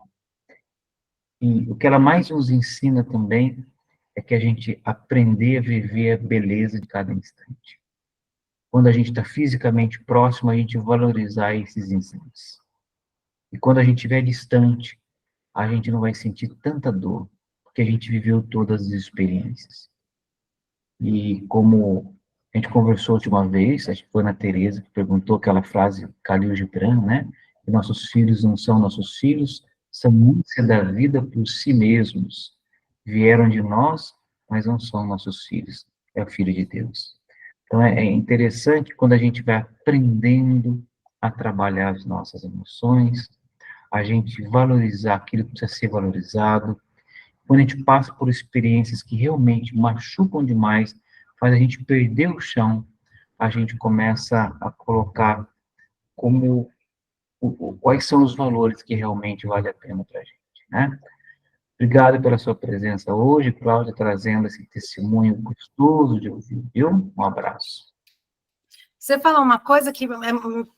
E o que ela mais nos ensina também é que a gente aprender a viver a beleza de cada instante. Quando a gente está fisicamente próximo, a gente valorizar esses instantes. E quando a gente estiver distante, a gente não vai sentir tanta dor, porque a gente viveu todas as experiências. E como a gente conversou a última vez, acho que foi na Tereza, que perguntou aquela frase Khalil Gibran, né? Que nossos filhos não são nossos filhos, são ânsia da vida por si mesmos. Vieram de nós, mas não são nossos filhos. É o Filho de Deus. Então, é interessante quando a gente vai aprendendo a trabalhar as nossas emoções, a gente valorizar aquilo que precisa ser valorizado. Quando a gente passa por experiências que realmente machucam demais, faz a gente perder o chão, a gente começa a colocar como quais são os valores que realmente vale a pena para a gente, né? Obrigado pela sua presença hoje, Cláudia, trazendo esse testemunho gostoso de ouvir, viu? Um abraço. Você falou uma coisa que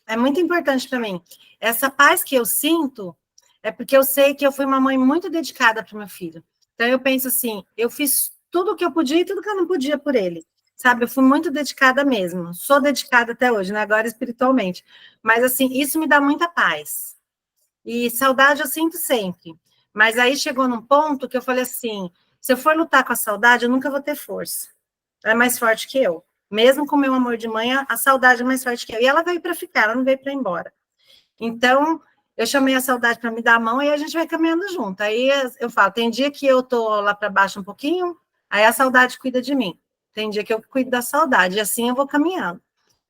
é muito importante para mim. Essa paz que eu sinto é porque eu sei que eu fui uma mãe muito dedicada para o meu filho. Então, eu penso assim, eu fiz tudo o que eu podia e tudo que eu não podia por ele. Sabe, eu fui muito dedicada mesmo. Sou dedicada até hoje, né? Agora espiritualmente. Mas, assim, isso me dá muita paz. E saudade eu sinto sempre. Mas aí chegou num ponto que eu falei assim, se eu for lutar com a saudade, eu nunca vou ter força. Ela é mais forte que eu. Mesmo com o meu amor de mãe, a saudade é mais forte que eu. E ela veio para ficar, ela não veio para ir embora. Então, eu chamei a saudade para me dar a mão e a gente vai caminhando junto. Aí eu falo, tem dia que eu tô lá para baixo um pouquinho, aí a saudade cuida de mim. Tem dia que eu cuido da saudade, e assim eu vou caminhando.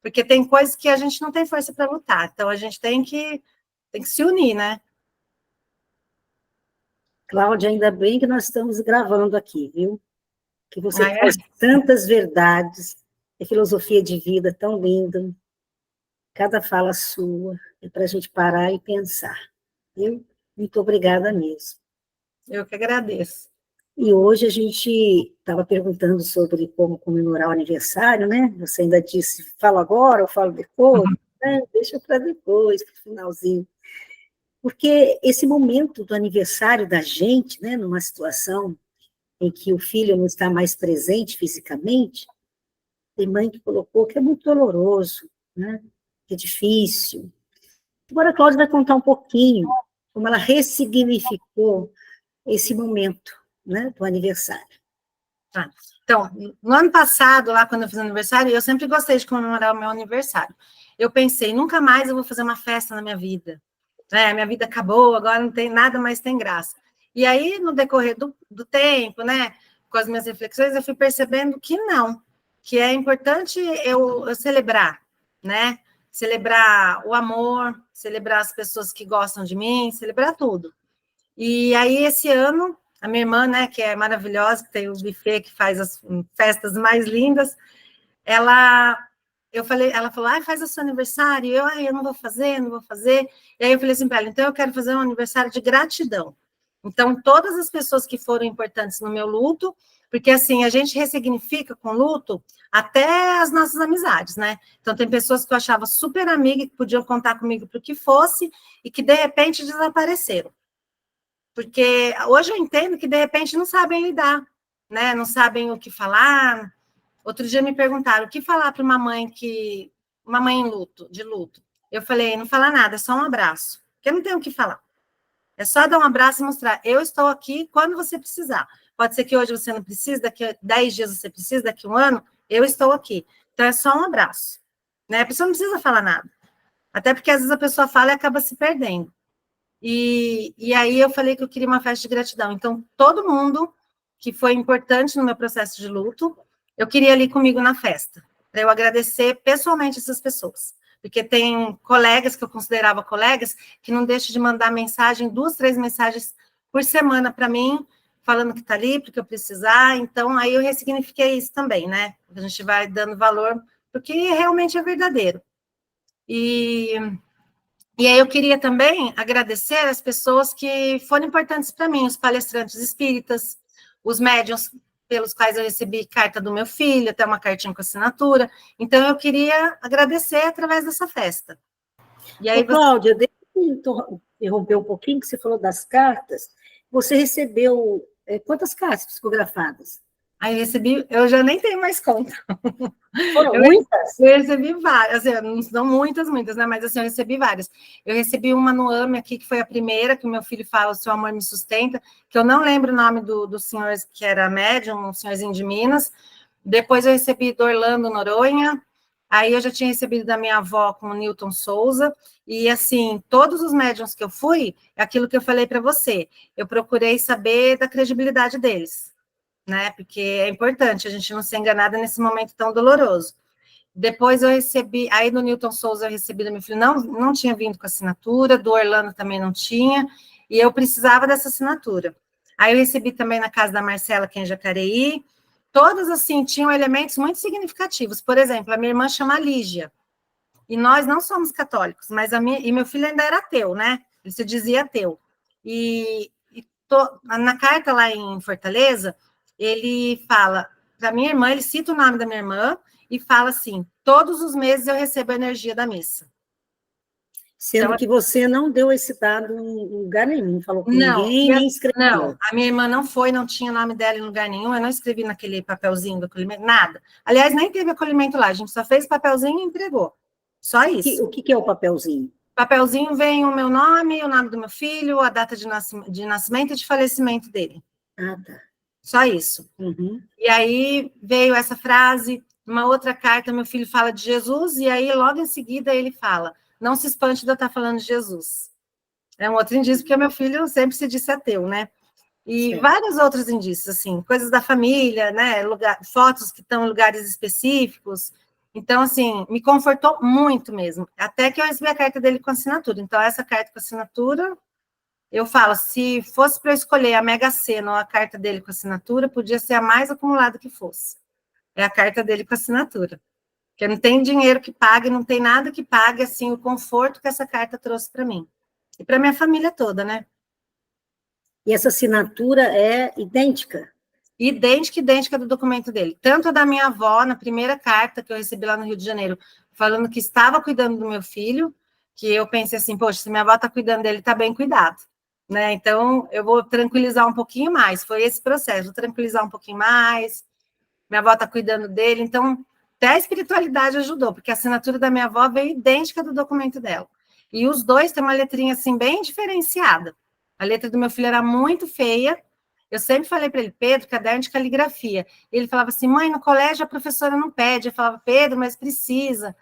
Porque tem coisas que a gente não tem força para lutar. Então, a gente tem que se unir, né? Cláudia, ainda bem que nós estamos gravando aqui, viu? Que você Ah, é? traz tantas verdades, e filosofia de vida tão linda, cada fala sua, é para a gente parar e pensar, viu? Muito obrigada mesmo. Eu que agradeço. E hoje a gente estava perguntando sobre como comemorar o aniversário, né? Você ainda disse, falo agora ou falo depois? Deixa para depois, para o finalzinho. Porque esse momento do aniversário da gente, né, numa situação em que o filho não está mais presente fisicamente, tem mãe que colocou que é muito doloroso, né? Que é difícil. Agora a Cláudia vai contar um pouquinho como ela ressignificou esse momento, né, do aniversário. Ah, então, no ano passado, lá quando eu fiz aniversário, eu sempre gostei de comemorar o meu aniversário. Eu pensei, nunca mais eu vou fazer uma festa na minha vida. Minha vida acabou, agora não tem nada mais tem graça. E aí, no decorrer do tempo, né, com as minhas reflexões, eu fui percebendo que não, que é importante eu celebrar, né? Celebrar o amor, celebrar as pessoas que gostam de mim, celebrar tudo. E aí, esse ano, a minha irmã, né, que é maravilhosa, que tem o buffet, que faz as festas mais lindas, ela falou, faz o seu aniversário. Eu não vou fazer, não vou fazer. E aí eu falei assim para ela, então eu quero fazer um aniversário de gratidão. Então, todas as pessoas que foram importantes no meu luto, porque assim, a gente ressignifica com luto até as nossas amizades, né? Então, tem pessoas que eu achava super amiga, que podiam contar comigo para o que fosse, e que de repente desapareceram. Porque hoje eu entendo que de repente não sabem lidar, né? Não sabem o que falar. Outro dia me perguntaram o que falar para uma mãe em luto, de luto. Eu falei, não fala nada, é só um abraço. Porque eu não tenho o que falar. É só dar um abraço e mostrar, eu estou aqui quando você precisar. Pode ser que hoje você não precise, daqui a 10 dias você precisa, daqui a um ano, eu estou aqui. Então, é só um abraço. Né? A pessoa não precisa falar nada. Até porque, às vezes, a pessoa fala e acaba se perdendo. E aí, eu falei que eu queria uma festa de gratidão. Então, todo mundo que foi importante no meu processo de luto, eu queria ali comigo na festa, para eu agradecer pessoalmente essas pessoas. Porque tem colegas que eu considerava colegas que não deixam de mandar mensagem, 2, 3 mensagens por semana para mim, falando que está ali, porque eu precisar. Então, aí eu ressignifiquei isso também, né? A gente vai dando valor porque realmente é verdadeiro. E aí eu queria também agradecer as pessoas que foram importantes para mim, os palestrantes espíritas, os médiuns pelos quais eu recebi carta do meu filho, até uma cartinha com assinatura. Então, eu queria agradecer através dessa festa. E aí, Cláudia, deixa eu interromper um pouquinho, que você falou das cartas. Você recebeu quantas cartas psicografadas? Aí eu recebi, eu já nem tenho mais conta. Foram muitas? Eu recebi várias, assim, não são muitas, né? Mas assim, eu recebi várias. Eu recebi uma no AME aqui, que foi a primeira, que o meu filho fala, o seu amor me sustenta, que eu não lembro o nome do senhor que era médium, um senhorzinho de Minas. Depois eu recebi do Orlando Noronha, aí eu já tinha recebido da minha avó com o Newton Souza, e assim, todos os médiums que eu fui, é aquilo que eu falei para você, eu procurei saber da credibilidade deles, né? Porque é importante a gente não ser enganada nesse momento tão doloroso. Depois eu recebi, aí do Newton Souza eu recebi do meu filho, não tinha vindo com assinatura, do Orlando também não tinha, e eu precisava dessa assinatura. Aí eu recebi também na casa da Marcela, que é em Jacareí, todas, assim, tinham elementos muito significativos. Por exemplo, a minha irmã chama Lígia, e nós não somos católicos, mas e meu filho ainda era ateu, né? Ele se dizia ateu. Na carta lá em Fortaleza, ele fala, da minha irmã, ele cita o nome da minha irmã, e fala assim, todos os meses eu recebo a energia da missa. Sendo então, que você não deu esse dado em lugar nenhum, não falou com ninguém, nem escreveu. Não, a minha irmã não foi, não tinha o nome dela em lugar nenhum, eu não escrevi naquele papelzinho do acolhimento, nada. Aliás, nem teve acolhimento lá, a gente só fez papelzinho e entregou. Só isso. O que é o papelzinho? Papelzinho vem o meu nome, o nome do meu filho, a data de nascimento e de falecimento dele. Ah, tá. Só isso. Uhum. E aí veio essa frase, uma outra carta, meu filho fala de Jesus, e aí logo em seguida ele fala, não se espante de eu estar falando de Jesus. É um outro indício, porque meu filho sempre se disse ateu, né? E certo. Vários outros indícios, assim, coisas da família, né? Fotos que estão em lugares específicos. Então, assim, me confortou muito mesmo. Até que eu recebi a carta dele com assinatura. Então, essa carta com assinatura, eu falo, se fosse para eu escolher a Mega Sena ou a carta dele com assinatura, podia ser a mais acumulada que fosse. É a carta dele com assinatura. Porque não tem dinheiro que pague, não tem nada que pague, assim, o conforto que essa carta trouxe para mim. E para minha família toda, né? E essa assinatura é idêntica? Idêntica do documento dele. Tanto a da minha avó, na primeira carta que eu recebi lá no Rio de Janeiro, falando que estava cuidando do meu filho, que eu pensei assim, poxa, se minha avó está cuidando dele, está bem cuidado. Né? Então, eu vou tranquilizar um pouquinho mais. Foi esse processo, vou tranquilizar um pouquinho mais. Minha avó está cuidando dele, então, até a espiritualidade ajudou, porque a assinatura da minha avó veio idêntica do documento dela. E os dois têm uma letrinha, assim, bem diferenciada. A letra do meu filho era muito feia. Eu sempre falei para ele, Pedro, caderno de caligrafia. Ele falava assim, mãe, no colégio a professora não pede. Eu falava, Pedro, mas precisa.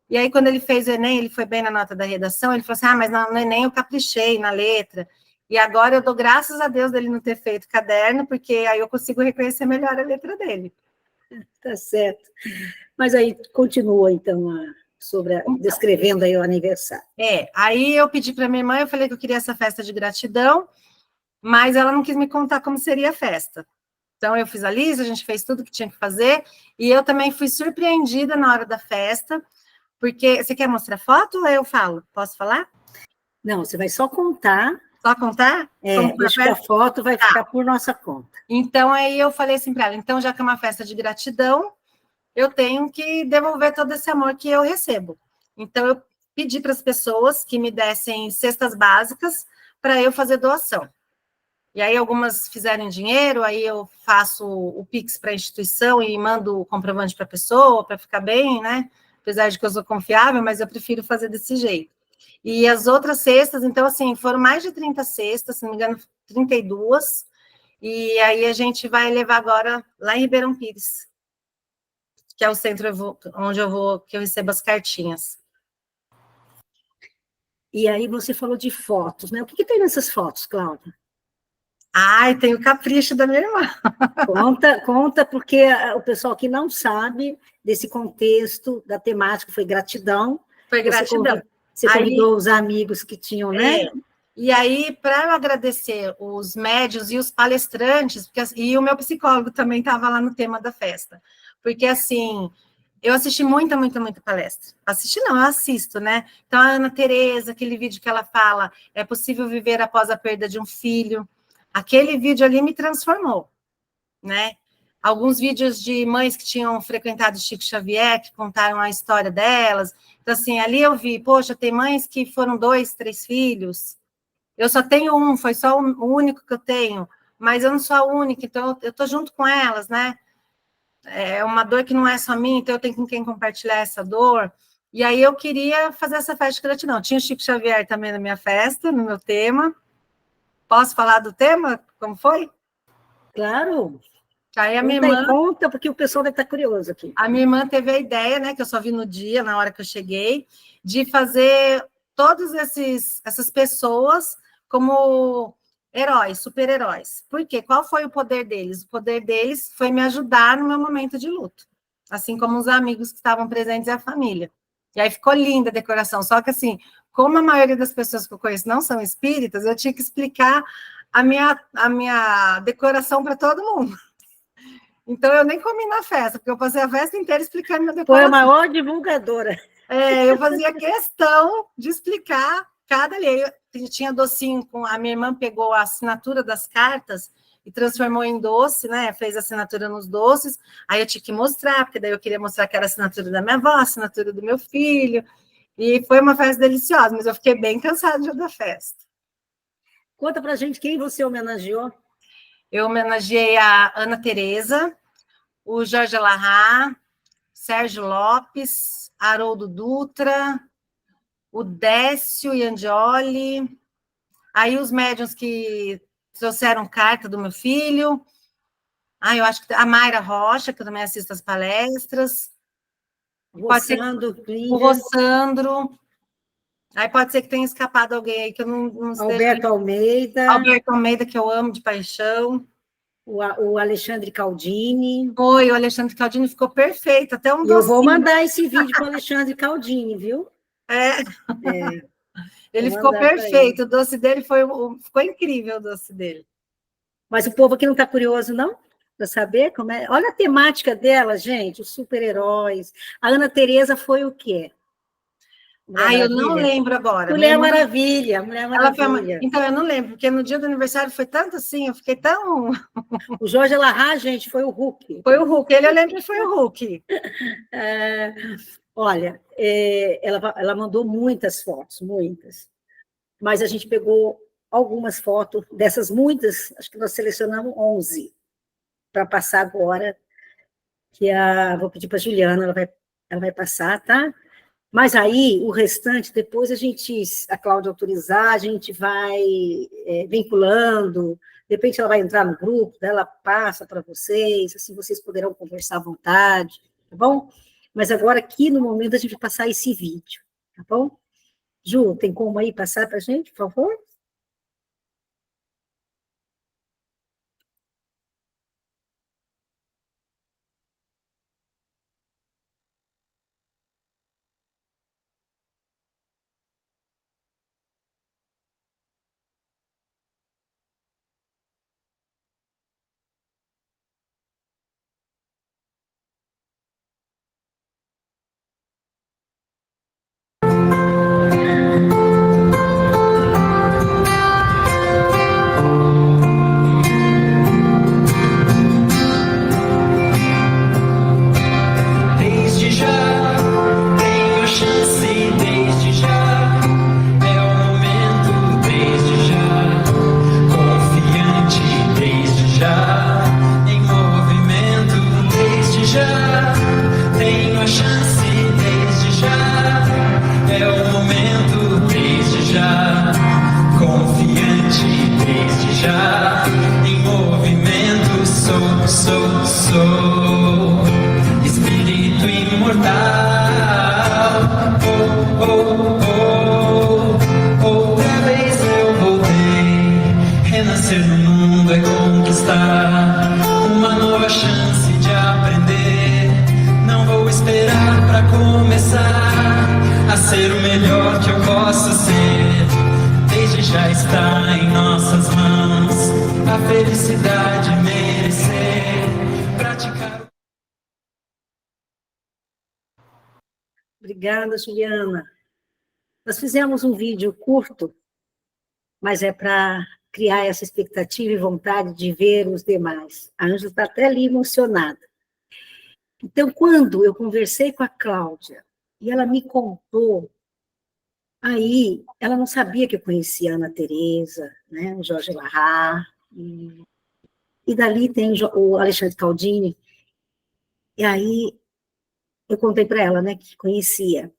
E aí, quando ele fez o Enem, ele foi bem na nota da redação, ele falou assim, mas no Enem eu caprichei na letra. E agora eu dou graças a Deus dele não ter feito caderno, porque aí eu consigo reconhecer melhor a letra dele. Tá certo. Mas aí, continua, então, descrevendo aí o aniversário. Aí eu pedi para minha irmã, eu falei que eu queria essa festa de gratidão, mas ela não quis me contar como seria a festa. Então, eu fiz a lista, a gente fez tudo que tinha que fazer, e eu também fui surpreendida na hora da festa, porque... Você quer mostrar foto ou eu falo? Posso falar? Não, você vai só contar Só contar? Como foi a Deixa que a festa? foto vai Tá. ficar por nossa conta. Então, aí eu falei assim para ela, então, já que é uma festa de gratidão, eu tenho que devolver todo esse amor que eu recebo. Então, eu pedi para as pessoas que me dessem cestas básicas para eu fazer doação. E aí, algumas fizeram em dinheiro, aí eu faço o Pix para a instituição e mando o comprovante para a pessoa, para ficar bem, né? Apesar de que eu sou confiável, mas eu prefiro fazer desse jeito. E as outras cestas, então, assim, foram mais de 30 cestas, se não me engano, 32. E aí a gente vai levar agora lá em Ribeirão Pires, que é o centro onde eu vou, que eu recebo as cartinhas. E aí você falou de fotos, né? O que tem nessas fotos, Cláudia? Ai, tem o capricho da minha irmã. Conta, porque o pessoal que não sabe desse contexto da temática foi gratidão. Foi gratidão. Você convidou os amigos que tinham, né? E aí, para eu agradecer os médios e os palestrantes, e o meu psicólogo também estava lá no tema da festa, porque assim, eu assisti muita palestra. Assisti não, eu assisto, né? Então, a Ana Tereza, aquele vídeo que ela fala, é possível viver após a perda de um filho. Aquele vídeo ali me transformou, né? Alguns vídeos de mães que tinham frequentado Chico Xavier, que contaram a história delas. Então, assim, ali eu vi, poxa, tem mães que foram 2, 3 filhos. Eu só tenho um, foi só o único que eu tenho, mas eu não sou a única, então eu estou junto com elas, né? É uma dor que não é só minha, então eu tenho com quem compartilhar essa dor. E aí eu queria fazer essa festa de gratidão. Tinha o Chico Xavier também na minha festa, no meu tema. Posso falar do tema? Como foi? Claro. Aí a minha irmã... Conta, porque o pessoal deve estar curioso aqui. A minha irmã teve a ideia, né, que eu só vi no dia, na hora que eu cheguei, de fazer todas essas pessoas como heróis, super-heróis. Por quê? Qual foi o poder deles? O poder deles foi me ajudar no meu momento de luto, assim como os amigos que estavam presentes e a família. E aí ficou linda a decoração, só que assim, como a maioria das pessoas que eu conheço não são espíritas, eu tinha que explicar a minha decoração para todo mundo. Então, eu nem comi na festa, porque eu passei a festa inteira explicando minha decoração. Foi a maior divulgadora. Eu fazia questão de explicar cada lei. Tinha docinho, a minha irmã pegou a assinatura das cartas e transformou em doce, né? Fez assinatura nos doces. Aí eu tinha que mostrar, porque daí eu queria mostrar que era a assinatura da minha avó, a assinatura do meu filho. E foi uma festa deliciosa, mas eu fiquei bem cansada da festa. Conta pra gente quem você homenageou. Eu homenageei a Ana Tereza, o Jorge Larrat, Sérgio Lopes, Haroldo Dutra, o Décio Iandioli, aí os médiuns que trouxeram carta do meu filho, eu acho que a Mayra Rocha, que eu também assisto as palestras, o Rossandro, aí pode ser que tenha escapado alguém aí que eu não Alberto Almeida. Alberto Almeida, que eu amo de paixão. O Alexandre Caldini. Oi, o Alexandre Caldini ficou perfeito, até um docinho. Eu vou mandar esse vídeo para o Alexandre Caldini, viu? Ele ficou perfeito, o doce dele ficou incrível, o doce dele. Mas o povo aqui não está curioso, não? Para saber como é. Olha a temática dela, gente, os super-heróis. A Ana Tereza foi o quê? Eu não lembro agora. Mulher Maravilha, Mulher Maravilha. Então, eu não lembro, porque no dia do aniversário foi tanto assim, eu fiquei tão... O Jorge Larrat, gente, foi o Hulk. Foi o Hulk, eu lembro que foi o Hulk. Olha, ela mandou muitas fotos, muitas. Mas a gente pegou algumas fotos, dessas muitas, acho que nós selecionamos 11 para passar agora, vou pedir para a Juliana, ela vai passar, tá? Mas aí, o restante, depois a Cláudia autorizar, a gente vai vinculando, de repente ela vai entrar no grupo, ela passa para vocês, assim vocês poderão conversar à vontade, tá bom? Mas agora, aqui no momento, a gente vai passar esse vídeo, tá bom? Ju, tem como aí passar para a gente, por favor? já em movimento, sou espírito imortal. Outra vez eu voltei, renascer no mundo é conquistar uma nova chance de aprender. Não vou esperar pra começar a ser o melhor que eu posso ser. Desde já está em nossas mãos a felicidade merecer, praticar. Obrigada, Juliana. Nós fizemos um vídeo curto, mas é para criar essa expectativa e vontade de ver os demais. A Ângela está até ali emocionada. Então, quando eu conversei com a Cláudia, e ela me contou, aí ela não sabia que eu conhecia a Ana Tereza, né, o Jorge Larrat, e dali tem o Alexandre Caldini, e aí eu contei para ela, né, que conhecia.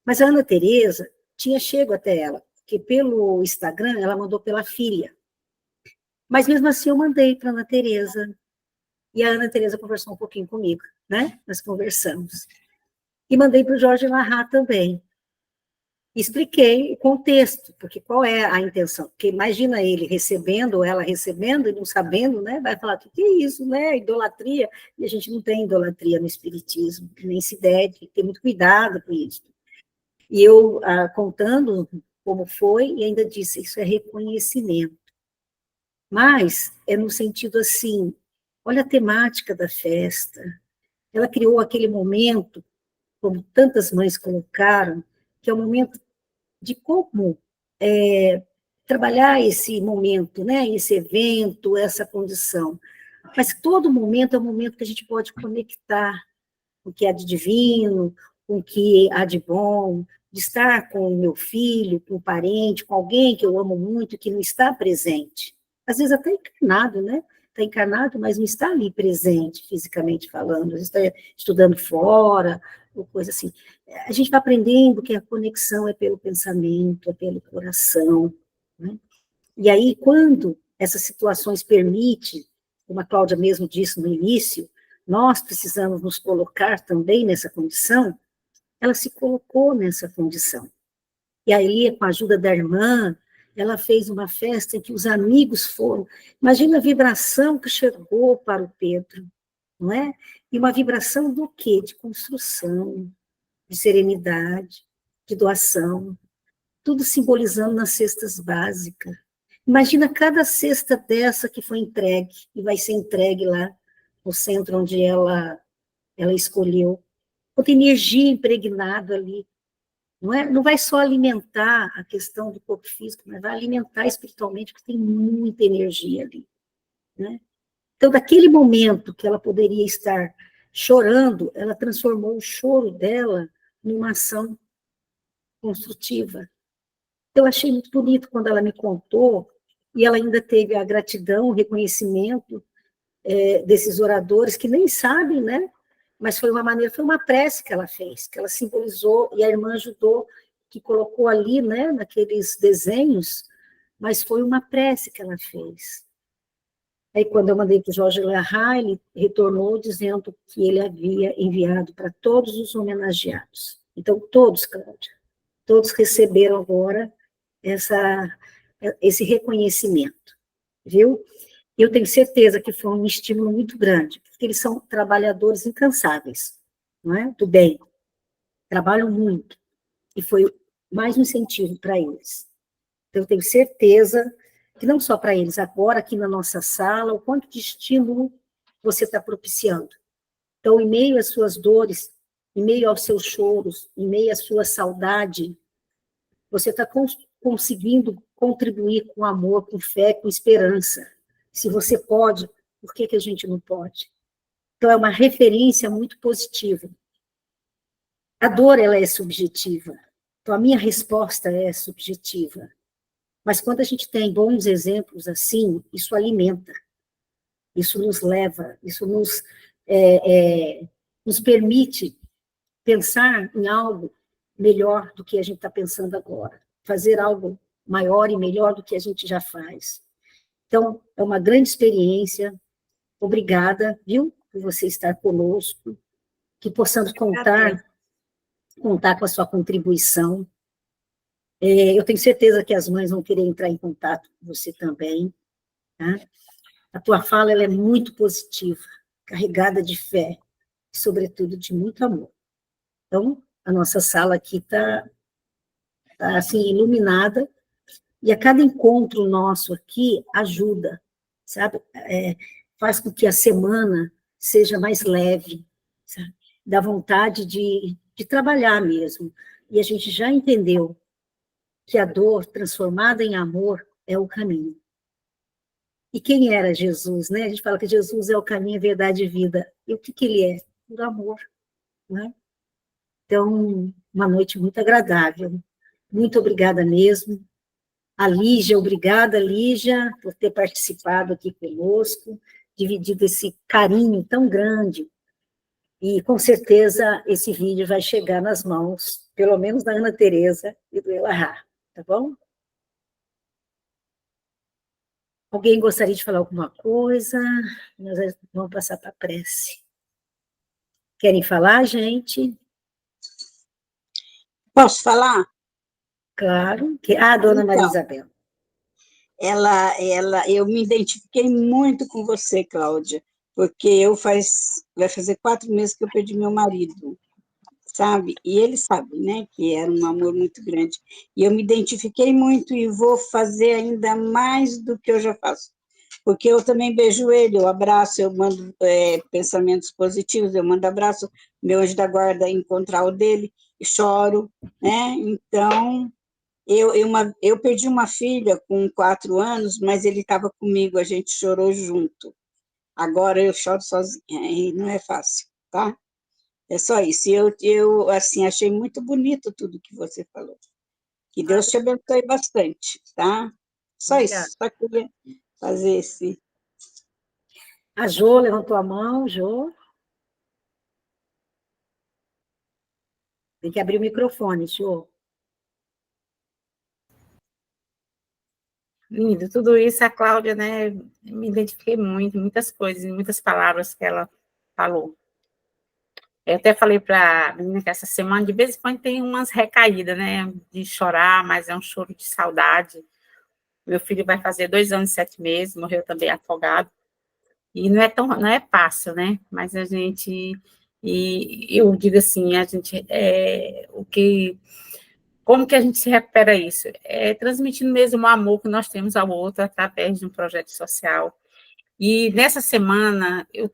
Mas a Ana Tereza tinha chego até ela, porque pelo Instagram ela mandou pela filha. Mas mesmo assim eu mandei para a Ana Tereza, e a Ana Tereza conversou um pouquinho comigo, né? Nós conversamos. E mandei para o Jorge Larrat também. Expliquei o contexto, porque qual é a intenção? Porque imagina ele recebendo, ou ela recebendo, e não sabendo, né? Vai falar, o que é isso, né? Idolatria. E a gente não tem idolatria no espiritismo, nem se deve, tem que ter muito cuidado com isso. E eu, contando como foi, e ainda disse, isso é reconhecimento. Mas é no sentido assim, olha a temática da festa. Ela criou aquele momento, como tantas mães colocaram, que é o momento de como trabalhar esse momento, né, esse evento, essa condição. Mas todo momento é um momento que a gente pode conectar com o que há de divino, com o que há de bom, de estar com o meu filho, com o parente, com alguém que eu amo muito, que não está presente. Às vezes até encarnado, né? Está encarnado, mas não está ali presente, fisicamente falando. Às vezes está estudando fora, ou coisa assim. A gente vai aprendendo que a conexão é pelo pensamento, é pelo coração, né? E aí, quando essas situações permitem, como a Cláudia mesmo disse no início, nós precisamos nos colocar também nessa condição, ela se colocou nessa condição. E aí, com a ajuda da irmã, ela fez uma festa em que os amigos foram. Imagina a vibração que chegou para o Pedro, não é? E uma vibração do quê? De construção, de serenidade, de doação, tudo simbolizando nas cestas básicas. Imagina cada cesta dessa que foi entregue, e vai ser entregue lá no centro onde ela escolheu. Quanta energia impregnada ali. Não é? Não vai só alimentar a questão do corpo físico, mas vai alimentar espiritualmente, porque tem muita energia ali. Né? Então, daquele momento que ela poderia estar chorando, ela transformou o choro dela numa ação construtiva. Eu achei muito bonito quando ela me contou, e ela ainda teve a gratidão, o reconhecimento desses oradores que nem sabem, né? Mas foi uma prece que ela fez, que ela simbolizou, e a irmã ajudou, que colocou ali, né, naqueles desenhos, mas foi uma prece que ela fez. Aí, quando eu mandei para o Jorge Larrat, ele retornou dizendo que ele havia enviado para todos os homenageados. Então, todos, Cláudia, todos receberam agora esse reconhecimento, viu? Eu tenho certeza que foi um estímulo muito grande, porque eles são trabalhadores incansáveis, não é? Do bem, trabalham muito, e foi mais um incentivo para eles. Então, eu tenho certeza que não só para eles, agora aqui na nossa sala, o quanto de estímulo você está propiciando. Então, em meio às suas dores, em meio aos seus choros, em meio à sua saudade, você está conseguindo contribuir com amor, com fé, com esperança. Se você pode, por que a gente não pode? Então, é uma referência muito positiva. A dor, ela é subjetiva. Então, a minha resposta é subjetiva. Mas quando a gente tem bons exemplos assim, isso alimenta, isso nos leva, isso nos permite pensar em algo melhor do que a gente está pensando agora, fazer algo maior e melhor do que a gente já faz. Então, é uma grande experiência. Obrigada, viu, por você estar conosco, que possamos contar com a sua contribuição. Eu tenho certeza que as mães vão querer entrar em contato com você também. Tá? A tua fala ela é muito positiva, carregada de fé, e, sobretudo, de muito amor. Então, a nossa sala aqui está assim, iluminada, e a cada encontro nosso aqui ajuda, sabe? Faz com que a semana seja mais leve, sabe? Dá vontade de trabalhar mesmo. E a gente já entendeu que a dor transformada em amor é o caminho. E quem era Jesus, né? A gente fala que Jesus é o caminho, a verdade e vida. E o que ele é? O amor, né? Então, uma noite muito agradável. Muito obrigada mesmo. A Lígia, obrigada, Lígia, por ter participado aqui conosco, dividido esse carinho tão grande. E, com certeza, esse vídeo vai chegar nas mãos, pelo menos da Ana Tereza e do Elahá, tá bom? Alguém gostaria de falar alguma coisa? Nós vamos passar para a prece. Querem falar, gente? Posso falar? Claro. Dona Maria Então, Isabel. eu me identifiquei muito com você, Cláudia, porque vai fazer 4 meses que eu perdi meu marido, sabe? E ele sabe, né, que era um amor muito grande. E eu me identifiquei muito e vou fazer ainda mais do que eu já faço. Porque eu também beijo ele, eu abraço, eu mando pensamentos positivos, eu mando abraço, meu anjo da guarda encontrar o dele, e choro, né? Então, eu perdi uma filha com 4 anos, mas ele estava comigo, a gente chorou junto. Agora eu choro sozinha, e não é fácil, tá? É só isso. Eu assim, achei muito bonito tudo que você falou. Que Deus te abençoe bastante, tá? Só Obrigada. isso, só queria fazer esse... A Jô levantou a mão, Jô. Tem que abrir o microfone, Jô. Lindo, tudo isso, a Cláudia, né, me identifiquei muito, muitas coisas, muitas palavras que ela falou. Eu até falei para a menina que essa semana, de vez em quando, tem umas recaídas, né, de chorar, mas é um choro de saudade. Meu filho vai fazer 2 anos e 7 meses, morreu também afogado, e não é fácil, né, mas a gente, e eu digo assim, a gente, como que a gente se recupera isso? Transmitindo mesmo o amor que nós temos ao outro através de um projeto social. E nessa semana eu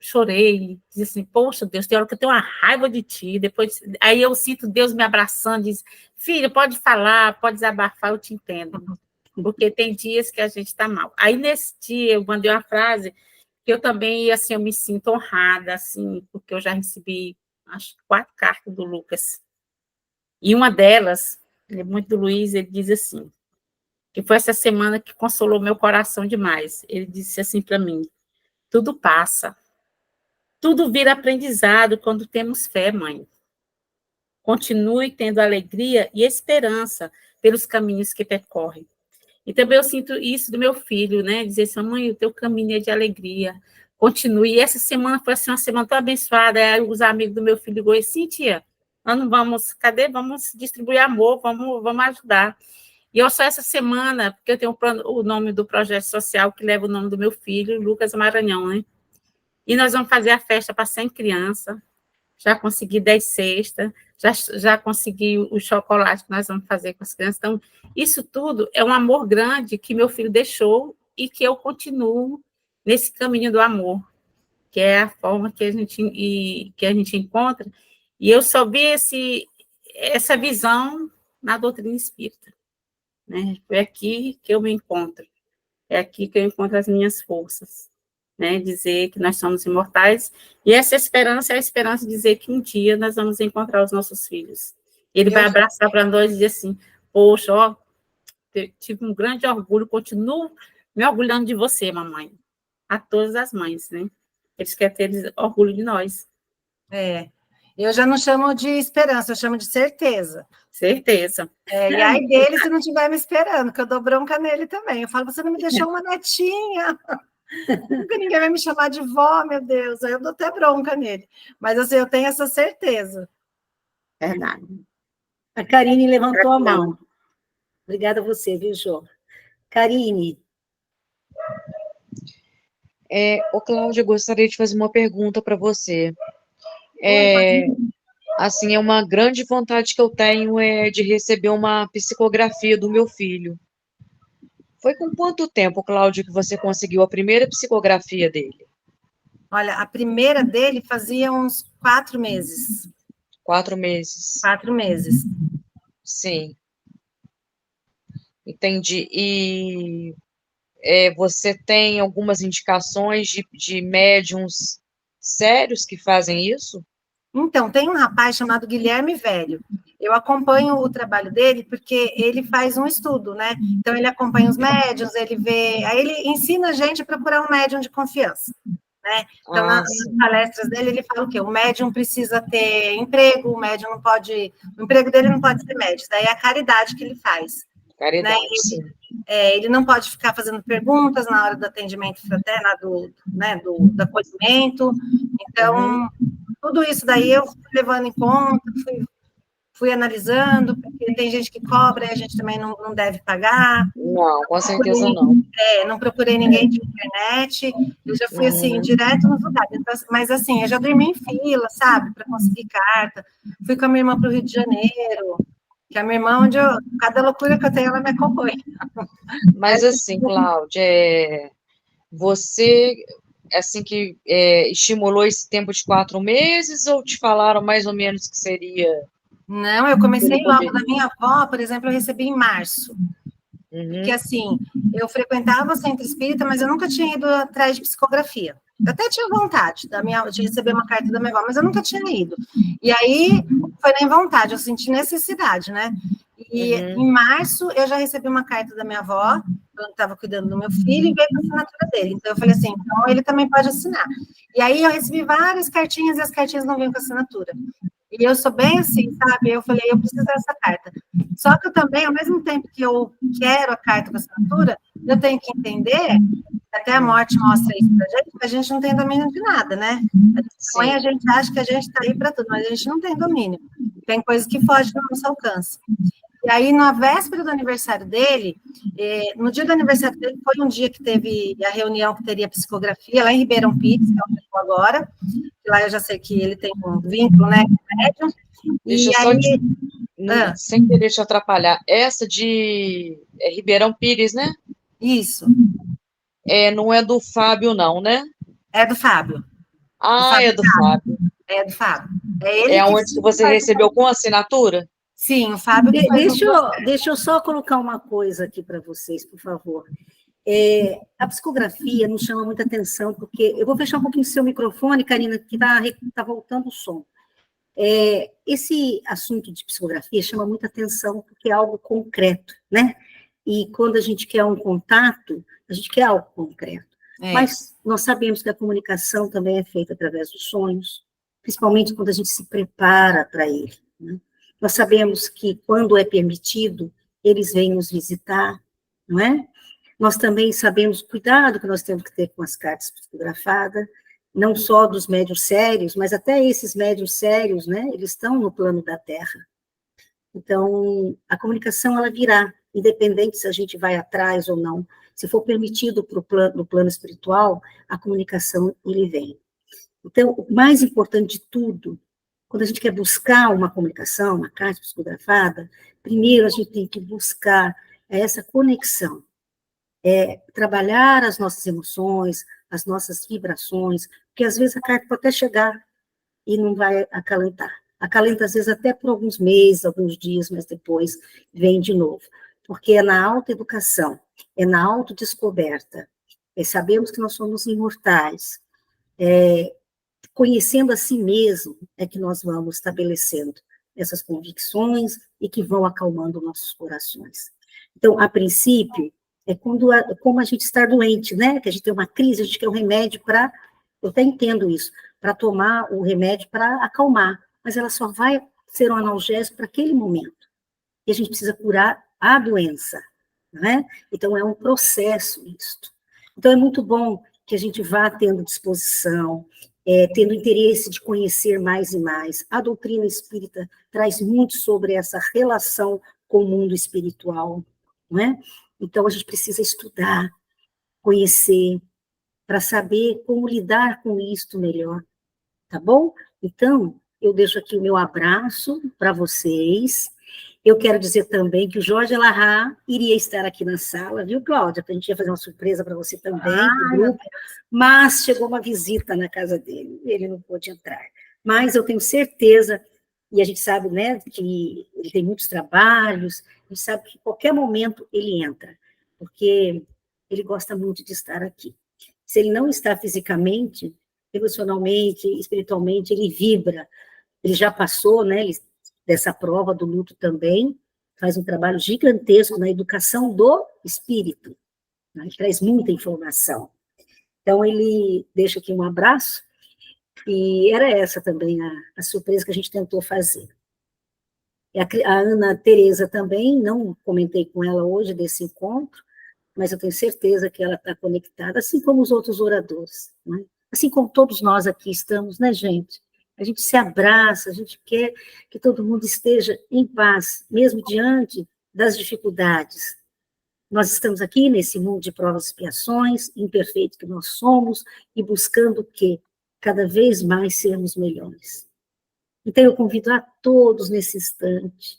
chorei, disse assim, poxa, Deus, tem hora que eu tenho uma raiva de ti, depois, aí eu sinto Deus me abraçando, diz, filha, pode falar, pode desabafar, eu te entendo, porque tem dias que a gente está mal. Aí nesse dia eu mandei uma frase que eu também, assim, eu me sinto honrada, assim, porque eu já recebi, acho, 4 cartas do Lucas. E uma delas, ele é muito do Luiz, ele diz assim, que foi essa semana que consolou meu coração demais. Ele disse assim para mim, tudo passa, tudo vira aprendizado quando temos fé, mãe. Continue tendo alegria e esperança pelos caminhos que percorre. E também eu sinto isso do meu filho, né? Dizer assim, mãe, o teu caminho é de alegria. Continue. E essa semana foi assim, uma semana tão abençoada. Aí os amigos do meu filho ligou assim, tia, nós não vamos, cadê? Vamos distribuir amor, vamos ajudar. E eu só essa semana, porque eu tenho o nome do projeto social que leva o nome do meu filho, Lucas Maranhão, né? E nós vamos fazer a festa para 100 crianças. Já consegui 10 cestas, já consegui o chocolate que nós vamos fazer com as crianças. Então, isso tudo é um amor grande que meu filho deixou e que eu continuo nesse caminho do amor, que é a forma que a gente encontra. E eu só vi essa visão na doutrina espírita. Né? Foi aqui que eu me encontro, é aqui que eu encontro as minhas forças, né? Dizer que nós somos imortais, e essa esperança é a esperança de dizer que um dia nós vamos encontrar os nossos filhos. Ele vai abraçar para nós e dizer assim, poxa, ó, tive um grande orgulho, continuo me orgulhando de você, mamãe. A todas as mães, né? Eles querem ter orgulho de nós. Eu já não chamo de esperança, eu chamo de certeza. Certeza. E aí dele, se não estiver me esperando, que eu dou bronca nele também. Eu falo, você não me deixou uma netinha. Nunca ninguém vai me chamar de vó, meu Deus. Aí eu dou até bronca nele. Mas assim, eu tenho essa certeza. Verdade. A Karine levantou a mão. Obrigada a você, viu, Jô? Karine. Ô, Cláudia, eu gostaria de fazer uma pergunta para você. Assim, é uma grande vontade que eu tenho de receber uma psicografia do meu filho. Foi com quanto tempo, Cláudia, que você conseguiu a primeira psicografia dele? Olha, a primeira dele fazia uns 4 meses. 4 meses. 4 meses. Sim. Entendi. E você tem algumas indicações de médiums sérios que fazem isso? Então, tem um rapaz chamado Guilherme Velho. Eu acompanho o trabalho dele porque ele faz um estudo, né? Então, ele acompanha os médiums, ele vê... Aí ele ensina a gente a procurar um médium de confiança, né? Então, nas palestras dele, ele fala o quê? O médium precisa ter emprego, o médium não pode... O emprego dele não pode ser médium, daí é a caridade que ele faz. Caridade, né? sim. Ele não pode ficar fazendo perguntas na hora do atendimento fraterno, do acolhimento. Então, tudo isso daí eu fui levando em conta, fui analisando, porque tem gente que cobra e a gente também não deve pagar. Não, com certeza não. Não procurei ninguém de internet, eu já fui, assim, direto nos lugares. Então, mas, assim, eu já dormi em fila, sabe, para conseguir carta. Fui com a minha irmã para o Rio de Janeiro, que a minha irmã, cada loucura que eu tenho, ela me acompanha. Mas, assim, Cláudia, você, assim, que estimulou esse tempo de 4 meses, ou te falaram mais ou menos que seria? Não, eu comecei logo da minha avó, por exemplo, eu recebi em março. Porque, assim, eu frequentava o centro espírita, mas eu nunca tinha ido atrás de psicografia. Eu até tinha vontade de receber uma carta da minha avó, mas eu nunca tinha ido. E aí, foi nem vontade, eu senti necessidade, né? E em março, eu já recebi uma carta da minha avó, eu estava cuidando do meu filho, e veio com a assinatura dele. Então, eu falei assim, então ele também pode assinar. E aí, eu recebi várias cartinhas, e as cartinhas não vinham com assinatura. E eu sou bem assim, sabe? Eu falei, eu preciso dessa carta. Só que eu também, ao mesmo tempo que eu quero a carta com assinatura, eu tenho que entender, até a morte mostra isso pra gente, que a gente não tem domínio de nada, né? A gente acha que a gente está aí para tudo, mas a gente não tem domínio. Tem coisas que fogem do nosso alcance. E aí, na véspera do aniversário dele, no dia do aniversário dele, foi um dia que teve a reunião que teria psicografia, lá em Ribeirão Pires, que é onde eu estou agora. Lá eu já sei que ele tem um vínculo, né, com o médium. Deixa eu só sem querer te atrapalhar. Essa de Ribeirão Pires, né? Isso. Não é do Fábio, não, né? É do Fábio. É do Fábio. É do Fábio. É ele onde você recebeu com assinatura? Sim, o Fábio que Deixa eu só colocar uma coisa aqui para vocês, por favor. A psicografia nos chama muita atenção, porque eu vou fechar um pouquinho o seu microfone, Karina, que está voltando o som. Esse assunto de psicografia chama muita atenção, porque é algo concreto, né? E quando a gente quer um contato, a gente quer algo concreto. Mas nós sabemos que a comunicação também é feita através dos sonhos, principalmente quando a gente se prepara para ele, né? Nós sabemos que, quando é permitido, eles vêm nos visitar, não é? Nós também sabemos o cuidado que nós temos que ter com as cartas psicografadas, não só dos médiuns sérios, mas até esses médiuns sérios, né? Eles estão no plano da Terra. Então, a comunicação, ela virá, independente se a gente vai atrás ou não. Se for permitido no plano espiritual, a comunicação, ele vem. Então, o mais importante de tudo, quando a gente quer buscar uma comunicação, uma carta psicografada, primeiro a gente tem que buscar essa conexão, trabalhar as nossas emoções, as nossas vibrações, porque às vezes a carta pode até chegar e não vai acalentar. Acalenta às vezes até por alguns meses, alguns dias, mas depois vem de novo. Porque é na autoeducação, é na autodescoberta, sabemos que nós somos imortais, conhecendo a si mesmo, é que nós vamos estabelecendo essas convicções e que vão acalmando nossos corações. Então, a princípio, como a gente está doente, né? Que a gente tem uma crise, a gente quer um remédio para, eu até entendo isso, para tomar o remédio para acalmar. mas ela só vai ser um analgésico para aquele momento. E a gente precisa curar a doença, né? Então, é um processo isto. Então, é muito bom que a gente vá tendo disposição, tendo interesse de conhecer mais e mais. A doutrina espírita traz muito sobre essa relação com o mundo espiritual, não é? Então, a gente precisa estudar, conhecer, para saber como lidar com isto melhor, tá bom? Então, eu deixo aqui o meu abraço para vocês. Eu quero dizer também que o Jorge Elahá iria estar aqui na sala, viu, Cláudia? A gente ia fazer uma surpresa para você também, pro grupo, mas chegou uma visita na casa dele, ele não pôde entrar. Mas eu tenho certeza, e a gente sabe, né, que ele tem muitos trabalhos, a gente sabe que em qualquer momento ele entra, porque ele gosta muito de estar aqui. Se ele não está fisicamente, emocionalmente, espiritualmente, ele vibra. Ele já passou, né, dessa prova do luto também, faz um trabalho gigantesco na educação do espírito, né, ele traz muita informação. Então, ele deixa aqui um abraço, e era essa também a surpresa que a gente tentou fazer. A Ana Tereza também, não comentei com ela hoje desse encontro, mas eu tenho certeza que ela está conectada, assim como os outros oradores, né? Assim como todos nós aqui estamos, né, gente? A gente se abraça, a gente quer que todo mundo esteja em paz, mesmo diante das dificuldades. Nós estamos aqui nesse mundo de provas e expiações, imperfeito que nós somos, e buscando o quê? Cada vez mais sermos melhores. Então, eu convido a todos nesse instante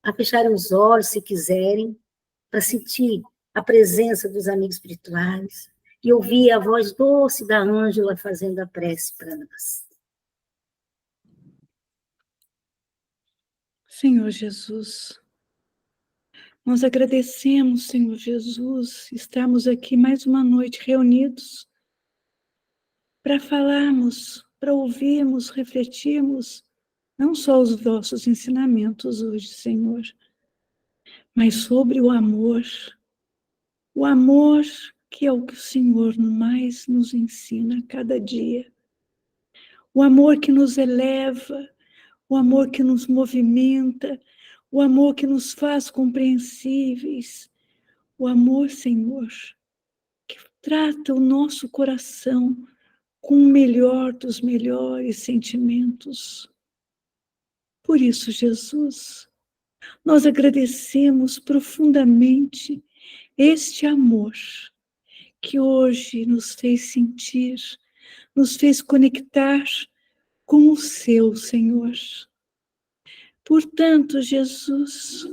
a fecharem os olhos, se quiserem, para sentir a presença dos amigos espirituais e ouvir a voz doce da Ângela fazendo a prece para nós. Senhor Jesus, nós agradecemos, Senhor Jesus, estarmos aqui mais uma noite reunidos para falarmos, para ouvirmos, refletirmos, não só os vossos ensinamentos hoje, Senhor, mas sobre o amor que é o que o Senhor mais nos ensina a cada dia, o amor que nos eleva, o amor que nos movimenta, o amor que nos faz compreensíveis, o amor, Senhor, que trata o nosso coração com o melhor dos melhores sentimentos. Por isso, Jesus, nós agradecemos profundamente este amor que hoje nos fez sentir, nos fez conectar com o seu, Senhor. Portanto, Jesus,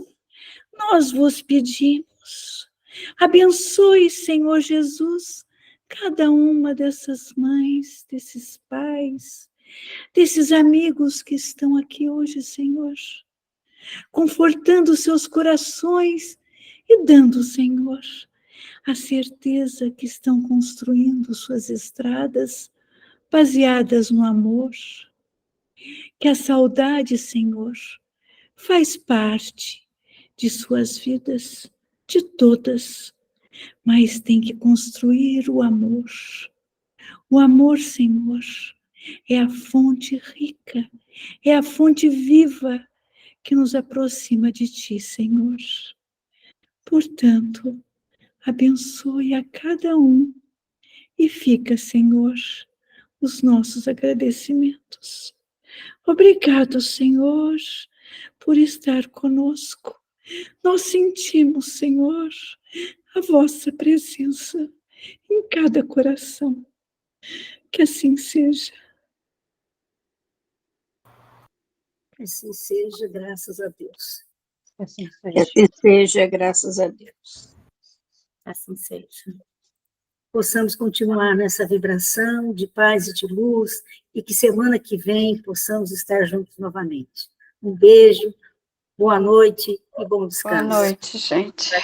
nós vos pedimos, abençoe, Senhor Jesus, cada uma dessas mães, desses pais, desses amigos que estão aqui hoje, Senhor, confortando seus corações e dando, Senhor, a certeza que estão construindo suas estradas baseadas no amor, que a saudade, Senhor, faz parte de suas vidas, de todas, mas tem que construir o amor. O amor, Senhor, é a fonte rica, é a fonte viva que nos aproxima de Ti, Senhor. Portanto, abençoe a cada um e fica, Senhor, os nossos agradecimentos. Obrigado, Senhor, por estar conosco. Nós sentimos, Senhor, a vossa presença em cada coração. Que assim seja. Que assim seja, graças a Deus. Que assim seja, graças a Deus. Assim seja. Possamos continuar nessa vibração de paz e de luz, e que semana que vem possamos estar juntos novamente. Um beijo, boa noite e bom descanso. Boa noite, gente.